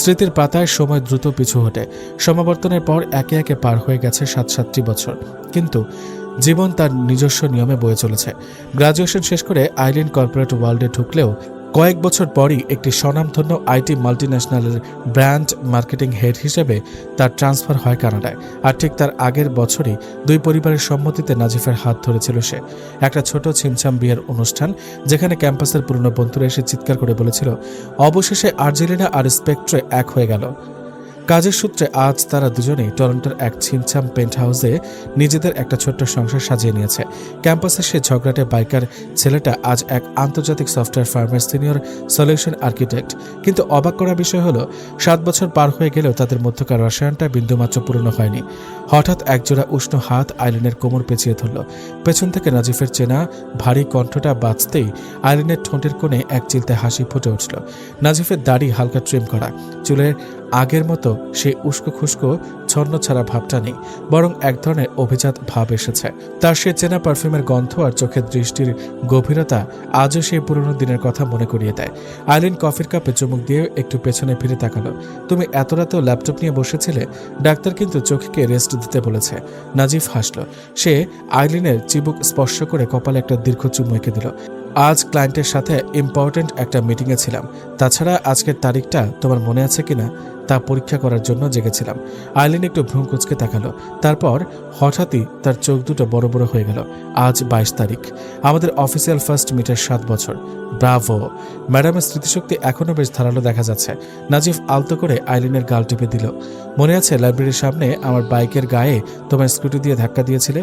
স্মৃতির পাতায় সময় দ্রুত পিছু হটে। সমাবর্তনের পর একে একে পার হয়ে গেছে 7-7টি বছর, কিন্তু জীবন তার নিজস্ব নিয়মে বয়ে চলেছে। গ্রাজুয়েশন শেষ করে আইলিন কর্পোরেট ওয়ার্ল্ডে ঢুকলেও কয়েক বছর পরই একটি স্বনামধন্য আইটি মাল্টিন্যাশনালের ব্র্যান্ড মার্কেটিং হেড হিসেবে তার ট্রান্সফার হয় কানাডায়। আর ঠিক তার আগের বছরই দুই পরিবারের সম্মতিতে নাজিফের হাত ধরেছিল সে। একটা ছোট ছিমছাম বিয়ের অনুষ্ঠান, যেখানে ক্যাম্পাসের পুরনো বন্ধুরা এসে চিৎকার করে বলেছিল, অবশেষে আর্জেলিনা আর স্পেকট্রে এক হয়ে গেল। কাজের সূত্রে আজ তারা দুজনেই টরন্টোর এক ছিমছাম পেন্ট হাউসে নিজেদের একটা ছোট্ট সংসার সাজিয়ে নিয়েছে। ক্যাম্পাসের সে ঝগড়াটে বাইকার ছেলেটা আজ এক আন্তর্জাতিক সফটওয়্যার ফার্মের সিনিয়র সলিউশন আর্কিটেক্ট। কিন্তু অবাক করা বিষয় হলো, 7 বছর পার হয়ে গেলেও তাদের মধ্যকার রসায়নটা বিন্দুমাত্র পুরনো হয়নি। হঠাৎ একজোড়া উষ্ণ হাত আইলিনের কোমর পেঁচিয়ে ধরল। পেছন থেকে নাজিফের চেনা ভারী কণ্ঠটা বাজতেই আইলিনের ঠোঁটের কোণে এক চিলতে হাসি ফুটে উঠল। নাজিফের দাড়ি হালকা ট্রিম করা, চুলের আগের মতো সেই উস্কো খুস্কো ছন্ন ছাড়া ভাবটা নেই, বরং এক ধরনের অভিজাত ভাব এসেছে। তার সে চেনা পারফিউমের গন্ধ আর চোখের দৃষ্টির গভীরতা আজও সেই পুরনো দিনের কথা মনে করিয়ে দেয়। আইলিন কফির কাপে চুমুক দিয়ে একটু পেছনে ফিরে তাকালো। তুমি এত রাতেও ল্যাপটপ নিয়ে বসেছিলে? ডাক্তার কিন্তু চোখকে রেস্ট দিতে বলেছে। নাজিফ হাসল। সে আইলিনের চিবুক স্পর্শ করে কপালে একটা দীর্ঘ চুমু এঁকে দিল। আজ ক্লায়েন্টের সাথে ইম্পর্টেন্ট একটা মিটিংয়ে ছিলাম। তাছাড়া আজকের তারিখটা তোমার মনে আছে কিনা তা পরীক্ষা করার জন্য জেগেছিলাম। আইলিন একটু ভ্রু কুঁচকে তাকালো। তারপর হঠাৎই তার চোখ দুটো বড় বড় হয়ে গেল। আজ 22 তারিখ, আমাদের অফিসিয়াল ফার্স্ট মিটের 7 বছর। ব্রাভো! ম্যাডামের স্মৃতিশক্তি এখনও বেশ ধারালো দেখা যাচ্ছে। নাজিফ আলতো করে আইলিনের গাল টিপে দিল। মনে আছে লাইব্রেরির সামনে আমার বাইকের গায়ে তোমার স্কুটি দিয়ে ধাক্কা দিয়েছিলে?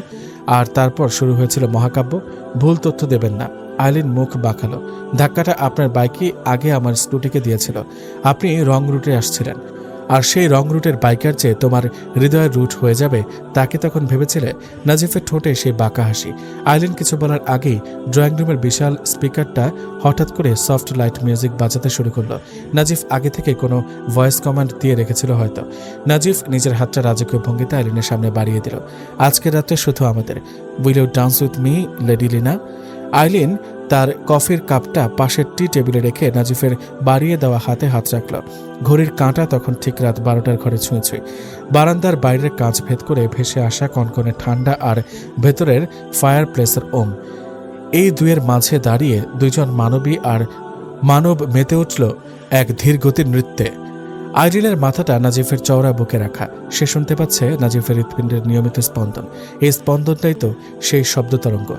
আর তারপর শুরু হয়েছিল মহাকাব্য। ভুল তথ্য দেবেন না। আইলিন মুখ বাঁকালো। ধাক্কাটা আপনার বাইকই আগে আমার স্কুটিকে দিয়েছিল। আপনি রং রুটে আসছিলেন, আর সেই রং রুটের বাইকার চেয়ে তোমার হৃদয়ের রুট হয়ে যাবে, তাকে তখন ভেবেছিলে? নাজিফের ঠোঁটে সেই বাঁকা হাসি। আইলিন কিছু বলার আগেই ড্রয়িং রুমের বিশাল স্পিকারটা হঠাৎ করে সফট লাইট মিউজিক বাজাতে শুরু করলো। নাজিফ আগে থেকে কোনো ভয়েস কমান্ড দিয়ে রেখেছিল হয়তো। নাজিফ নিজের হাতটা রাজকীয় ভঙ্গিতে আইলিনের সামনে বাড়িয়ে দিল। আজকের রাত্রে শুধু আমাদের। Will you dance with me, lady Lina? Eileen তার কফির কাপটা পাশের টি টেবিলে রেখে নাজিফের বাড়িয়ে দেওয়া হাতে হাত রাখল। ঘড়ির কাঁটা তখন ঠিক রাত 12টার ঘরে ছুঁয়ে ছুঁই। বারান্দার বাইরের কাঁচ ভেদ করে ভেসে আসা কনকনে ঠান্ডা আর ভেতরের ফায়ার প্লেসের ওম, এই দুয়ের মাঝে দাঁড়িয়ে দুইজন মানবী আর মানব মেতে উঠল এক ধীর গতির নৃত্যে। আইরিনের মাথাটা নাজিফের চওড়া বুকে রাখা। সে শুনতে পাচ্ছে নাজিফের হৃৎপিণ্ডের নিয়মিত স্পন্দন। এই স্পন্দনটাই তো সেই শব্দ তরঙ্গ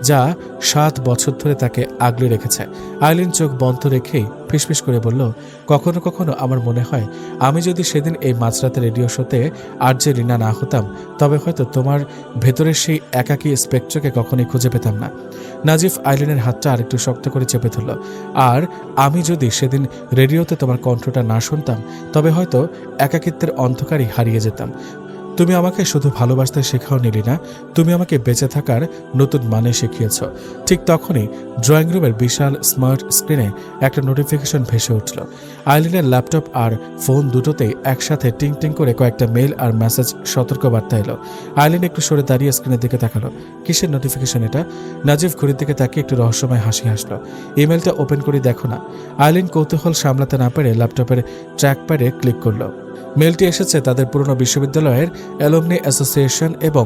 যা 7 বছর ধরে তাকে আগলে রেখেছে। আইলিন চোখ বন্ধ রেখেই ফিসফিস করে বলল, কখনো কখনো আমার মনে হয় আমি যদি সেদিন এই মাঝরাতে রেডিও শোতে আর্জেলিনা না হতাম, তবে হয়তো তোমার ভেতরের সেই একাকী স্পেকট্রকে কখনোই খুঁজে পেতাম না। নাজিফ আইলিনের হাতটা আরেকটু শক্ত করে চেপে ধরল। আর আমি যদি সেদিন রেডিওতে তোমার কণ্ঠটা না শুনতাম, তবে হয়তো একাকিত্বের অন্ধকারই হারিয়ে যেতাম। তুমি আমাকে শুধু ভালোবাসতে শেখাও নিলি না, তুমি আমাকে বেঁচে থাকার নতুন মানে শিখিয়েছ। ঠিক তখনই ড্রয়িং রুমের বিশাল স্মার্ট স্ক্রিনে একটা নোটিফিকেশন ভেসে উঠল। আইলিনের ল্যাপটপ আর ফোন দুটোতেই একসাথে টিং টিং করে কয়েকটা মেইল আর মেসেজ সতর্কবার্তা এলো। আইলিন একটু সরে দাঁড়িয়ে স্ক্রিনের দিকে তাকালো। কিসের নোটিফিকেশন এটা? নাজিফ ঘড়ির দিকে তাকিয়ে একটু রহস্যময় হাসি হাসল। ইমেলটা ওপেন করে দেখো না। আইলিন কৌতূহল সামলাতে না পেরে ল্যাপটপের ট্র্যাকপ্যাডে ক্লিক করল। মেলটি এসেছে তাদের পুরনো বিশ্ববিদ্যালয়ের অ্যালুমনি অ্যাসোসিয়েশন এবং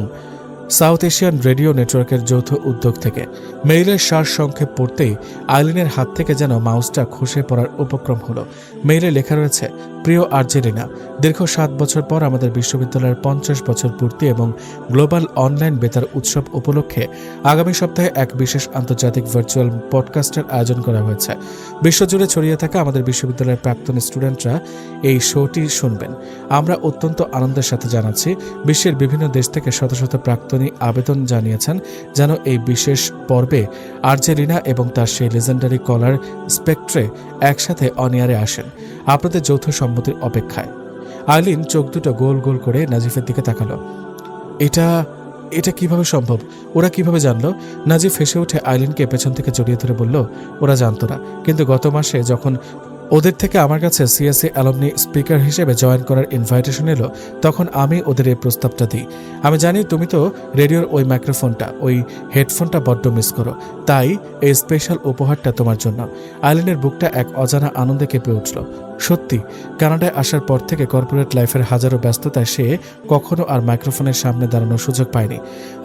সাউথ এশিয়ান রেডিও নেটওয়ার্কের যৌথ উদ্যোগ থেকে। মেইলের সারসংক্ষেপ পড়তেই আইলিনের হাত থেকে যেন মাউসটা খসে পড়ার উপক্রম হলো। মেইলে লেখা রয়েছে, প্রিয় আর্জেলিনা, দীর্ঘ 7 বছর পর আমাদের বিশ্ববিদ্যালয়ের 50 বছর পূর্তি এবং গ্লোবাল অনলাইন বেতার উৎসব উপলক্ষে আগামী সপ্তাহে এক বিশেষ আন্তর্জাতিক ভার্চুয়াল পডকাস্টের আয়োজন করা হয়েছে। বিশ্বজুড়ে ছড়িয়ে থাকা আমাদের বিশ্ববিদ্যালয়ের প্রাক্তন স্টুডেন্টরা এই শোটি শুনবেন। আমরা অত্যন্ত আনন্দের সাথে জানাচ্ছি, বিশ্বের বিভিন্ন দেশ থেকে শত শত প্রাক্তনী আবেদন জানিয়েছেন যেন এই বিশেষ পর্বে আর্জেলিনা এবং তার সেই লেজেন্ডারি কলার স্পেকট্রে একসাথে অনিয়ারে আসেন। আপনাদের যৌথ সম্মতির অপেক্ষায়। আইলিন চোখ দুটো গোল গোল করে নাজিফের দিকে তাকালো। এটা কিভাবে সম্ভব? ওরা কিভাবে জানলো? নাজিফ হেসে উঠে আইলিনকে পেছন থেকে জড়িয়ে ধরে বলল, ওরা জানতো না, কিন্তু গত মাসে যখন ওদের থেকে আমার কাছে সিএসসি অ্যালুমনি স্পিকার হিসেবে জয়েন করার ইনভাইটেশন এলো, তখন আমি ওদের এই প্রস্তাবটা দিই। আমি জানি তুমি তো রেডিওর ওই মাইক্রোফোনটা, ওই হেডফোনটা বড্ড মিস করো, তাই এই স্পেশাল উপহারটা তোমার জন্য। আইলিনের বুকটা এক অজানা আনন্দে কেঁপে উঠল। সত্যি, কানাডায় আসার পর থেকে কর্পোরেট লাইফের হাজারো ব্যস্ততায় সে কখনো আর মাইক্রোফোনের সামনে দাঁড়ানোর সুযোগ পায়নি।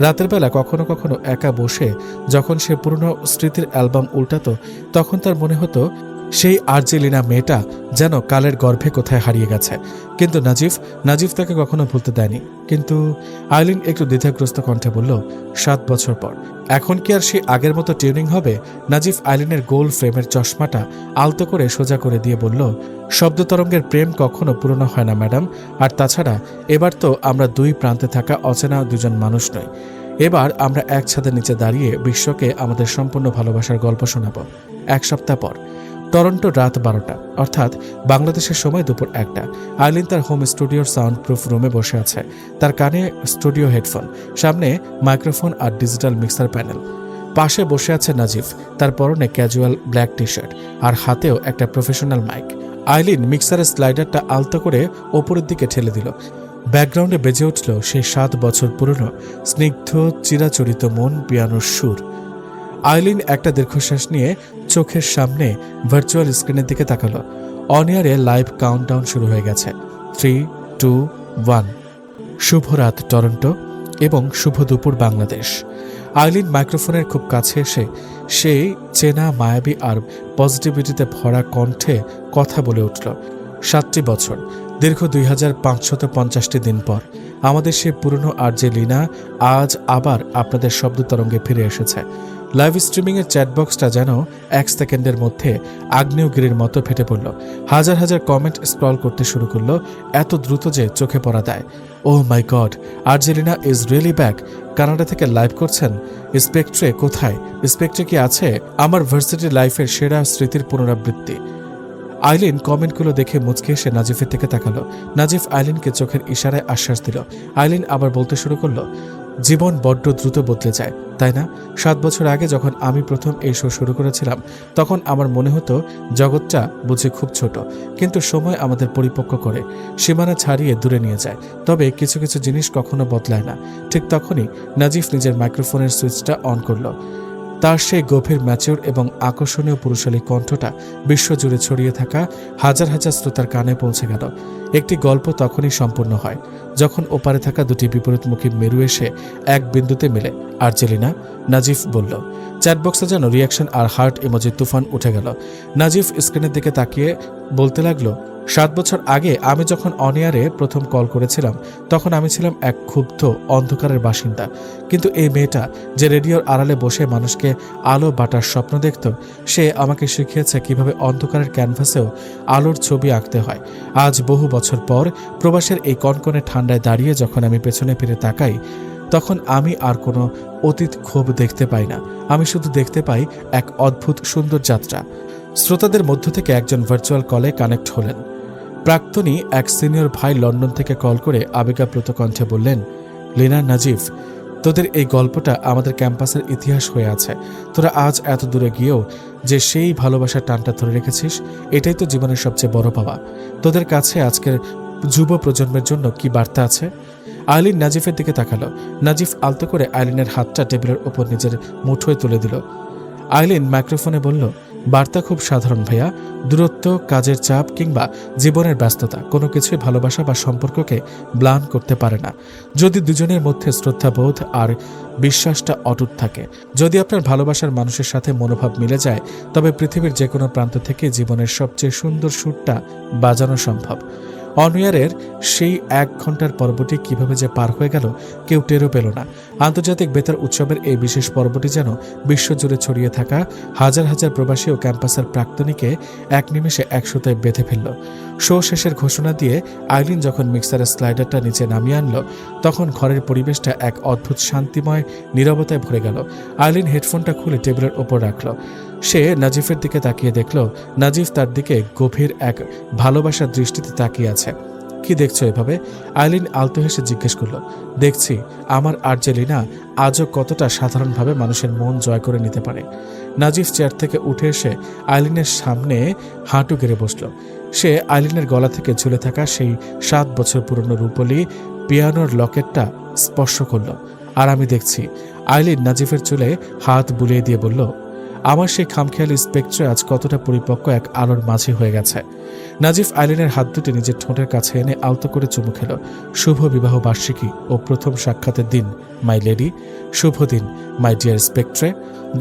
রাতের বেলা কখনো কখনো একা বসে যখন সে পুরনো স্মৃতির অ্যালবাম উল্টাতো, তখন তার মনে হতো সেই আর্জেলিনা মেয়েটা যেন কালের গর্ভে কোথায় হারিয়ে গেছে। কিন্তু নাজিফ তাকে কখনো ভুলতে দেয়নি। কিন্তু আইলিন একটু দ্বিধাগ্রস্ত কণ্ঠে বলল, 7 বছর পর এখন কি আর সে আগের মতো টিউনিং হবে? নাজিফ আইলিনের গোল ফ্রেমের চশমাটা আলতো করে সোজা করে দিয়ে বলল, শব্দ তরঙ্গের প্রেম কখনো পুরনো হয় না ম্যাডাম। আর তাছাড়া এবার তো আমরা দুই প্রান্তে থাকা অচেনা দুজন মানুষ নই। এবার আমরা এক ছাদের নিচে দাঁড়িয়ে বিশ্বকে আমাদের সম্পূর্ণ ভালোবাসার গল্প শোনাব। 1 সপ্তাহ পর টরন্টো, রাত 12টা, অর্থাৎ বাংলাদেশের সময় দুপুর 1টা। আইলিন তার হোম স্টুডিওর সাউন্ড প্রুফ রুমে বসে আছে। তার কানে স্টুডিও হেডফোন, সামনে মাইক্রোফোন আর ডিজিটাল মিক্সার প্যানেল। পাশে বসে আছে নাজিফ, তার পরনে ক্যাজুয়াল ব্ল্যাক টি শার্ট আর হাতেও একটা প্রফেশনাল মাইক। আইলিন মিক্সারের স্লাইডারটা আলতো করে ওপরের দিকে ঠেলে দিল। ব্যাকগ্রাউন্ডে বেজে উঠল সেই 7 বছর পুরনো স্নিগ্ধ চিরাচরিত মন পিয়ানোর সুর। আইলিন একটা দীর্ঘশ্বাস নিয়ে চোখের সামনে ভার্চুয়াল স্ক্রিনের দিকে তাকালো। অন এয়ারে লাইভ কাউন্টডাউন শুরু হয়ে গেছে। 3, 2, 1। শুভ রাত টরন্টো এবং শুভ দুপুর বাংলাদেশ। আইলিন মাইক্রোফোনের খুব কাছে এসে সেই চেনা, মায়াবী আর পজিটিভিটিতে ভরা কণ্ঠে কথা বলে উঠল। 7টি বছর, দীর্ঘ 2550টি দিন পর আমাদের সে পুরনো আর্জেলিনা আজ আবার আপনাদের শব্দ তরঙ্গে ফিরে এসেছে। লাইভ স্ট্রিমিংয়ের চ্যাটবক্সটা যেন 1 সেকেন্ডের মধ্যে আগ্নেয়গিরির মতো ফেটে পড়ল। হাজার হাজার কমেন্ট স্ক্রল করতে শুরু করলো, এত দ্রুত যে চোখে পড়া দেয়। Oh my god, Angelina is really back. Canada থেকে লাইভ করছেন। স্পেকট্রে কোথায়? স্পেকট্রে কি আছে আমার ভার্সিটি লাইফের সেরা স্মৃতির পুনরাবৃত্তি? আইলিন কমেন্টগুলো দেখে মুচকে এসে নাজিফের দিকে তাকালো। নাজিফ আইলিনকে চোখের ইশারায় আশ্বাস দিল। আইলিন আবার বলতে শুরু করলো, জীবন বড্ড দ্রুত বদলে যায়, তাই না? 7 বছর আগে যখন আমি প্রথম এই শো শুরু করেছিলাম, তখন আমার মনে হতো জগৎটা বুঝি খুব ছোট, কিন্তু সময় আমাদের পরিপক্ক করে, সীমানা ছাড়িয়ে দূরে নিয়ে যায়। তবে কিছু কিছু জিনিস কখনো বদলায় না। ঠিক তখনই নাজিফ নিজের মাইক্রোফোনের সুইচটা অন করলো। তার সেই গভীর, ম্যাচিউর এবং আকর্ষণীয় পুরুষালী কণ্ঠটা বিশ্বজুড়ে ছড়িয়ে থাকা হাজার হাজার শ্রোতার কানে পৌঁছে গেল। একটি গল্প তখনই সম্পূর্ণ হয় যখন ওপারে থাকা দুটি বিপরীতমুখী মেরু এসে এক বিন্দুতে মেলে। আর্জেলিনা, নাজিফ বলল। চ্যাটবক্সে যেন রিয়াকশন আর হার্ট ইমোজির তুফান উঠে গেল। নাজিফ স্ক্রিনের দিকে তাকিয়ে বলতে লাগলো, 7 বছর আগে আমি যখন অনিয়ারে প্রথম কল করেছিলাম, তখন আমি ছিলাম এক ক্ষুব্ধ অন্ধকারের বাসিন্দা। কিন্তু এই মেয়েটা যে রেডিওর আড়ালে বসে মানুষকে আলো বাটার স্বপ্ন দেখত, সে আমাকে শিখিয়েছে কিভাবে অন্ধকারের ক্যানভাসেও আলোর ছবি আঁকতে হয়। আজ বহু বছর পর প্রবাসের এই কনকনে ঠান্ডায় দাঁড়িয়ে যখন আমি পেছনে ফিরে তাকাই, তখন আমি আর কোনো অতীত ক্ষোভ দেখতে পাই না। আমি শুধু দেখতে পাই এক অদ্ভুত সুন্দর যাত্রা। শ্রোতাদের মধ্য থেকে একজন ভার্চুয়াল কলে কানেক্ট হলেন। প্রাক্তনী এক সিনিয়র ভাই লন্ডন থেকে কল করে আবেগাপ্লুত কণ্ঠে বললেন, লিনা, নাজিফ, তোদের এই গল্পটা আমাদের ক্যাম্পাসের ইতিহাস হয়ে আছে। তোরা আজ এত দূরে গিয়েও যে সেই ভালোবাসার টানটা ধরে রেখেছিস, এটাই তো জীবনের সবচেয়ে বড় পাওয়া। তোদের কাছে আজকের যুব প্রজন্মের জন্য কি বার্তা আছে? আইলিন নাজিফের দিকে তাকালো। নাজিফ আলতো করে আইলিনের হাতটা টেবিলের ওপর নিজের মুঠোয় তুলে দিল। আইলিন মাইক্রোফোনে বলল, বার্তা খুব সাধারণ ভাইয়া। দূরত্ব, কাজের চাপ কিংবা জীবনের ব্যস্ততা কোনো কিছুই ভালোবাসা বা সম্পর্ককে ম্লান করতে পারে না, যদি দুজনের মধ্যে শ্রদ্ধাবোধ আর বিশ্বাসটা অটুট থাকে। যদি আপনার ভালোবাসার মানুষের সাথে মনোভাব মিলে যায়, তবে পৃথিবীর যে কোনো প্রান্ত থেকে জীবনের সবচেয়ে সুন্দর সুরটা বাজানো সম্ভব। অনওয়ারের সেই 1 ঘন্টার পর্বটি কিভাবে যে পার হয়ে গেল কেউ টেরও পেল না। আন্তর্জাতিক বেতার উৎসবের এই বিশেষ পর্বটি যেন বিশ্বজুড়ে ছড়িয়ে থাকা হাজার হাজার প্রবাসী ও ক্যাম্পাসের প্রাক্তনীকে এক নিমেষে একসাথে বেঁধে ফেলল। শো শেষের ঘোষণা দিয়ে আইলিন যখন মিক্সারের স্লাইডারটা নিচে নামিয়ে আনলো, তখন ঘরের পরিবেশটা এক অদ্ভুত শান্তিময় নীরবতায় ভরে গেল। আইলিন হেডফোনটা খুলে টেবিলের ওপর রাখল। সে নাজিফের দিকে তাকিয়ে দেখল, নাজিফ তার দিকে গভীর এক ভালোবাসার দৃষ্টিতে তাকিয়ে আছে। কি দেখছো এভাবে? আইলিন আলতো হেসে জিজ্ঞেস করলো। দেখছি আমার আর্জেলিনা আজও কতটা সাধারণভাবে মানুষের মন জয় করে নিতে পারে। নাজিফ চেয়ার থেকে উঠে এসে আইলিনের সামনে হাঁটু গেড়ে বসল। সে আইলিনের গলা থেকে ঝুলে থাকা সেই 7 বছর পুরনো রূপলি পিয়ানোর লকেটটা স্পর্শ করল। আর আমি দেখছি। আইলিন নাজিফের চুলে হাত বুলিয়ে দিয়ে বলল, আমার সেই খামখেয়ালি স্পেকট্রে আজ কতটা পরিপক্ক এক আলোর মাঝি হয়ে গেছে। নাজিফ আইলিনের হাত দুটি নিজের ঠোঁটের কাছে এনে আলতো করে চুমু খেল। শুভ বিবাহ বার্ষিকী ও প্রথম সাক্ষাতের দিন মাই লেডি। শুভ দিন মাই ডিয়ার স্পেকট্রে।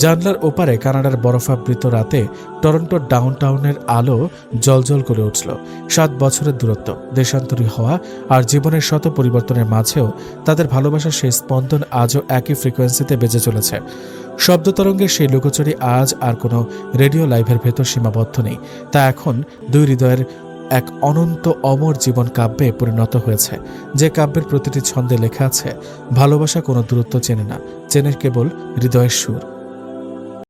জানলার ওপারে কানাডার বরফাবৃত রাতে টরন্টোর ডাউনটাউনের আলো জ্বলজ্বল করে উঠল। 7 বছরের দূরত্ব, দেশান্তরী হওয়া আর জীবনের শত পরিবর্তনের মাঝেও তাদের ভালোবাসার সেই স্পন্দন আজও একই ফ্রিকোয়েন্সিতে বেজে চলেছে। শব্দতরঙ্গের সেই লুকোচুরি আজ আর কোনো রেডিও লাইভের ভেতর সীমাবদ্ধ নেই। তা এখন দুই হৃদয়ের এক অনন্ত অমর জীবন কাব্যে পরিণত হয়েছে, যে কাব্যের প্রতিটি ছন্দে লেখা আছে ভালোবাসা কোনো দূরত্ব চেনে না, চেনে কেবল হৃদয়ের সুর।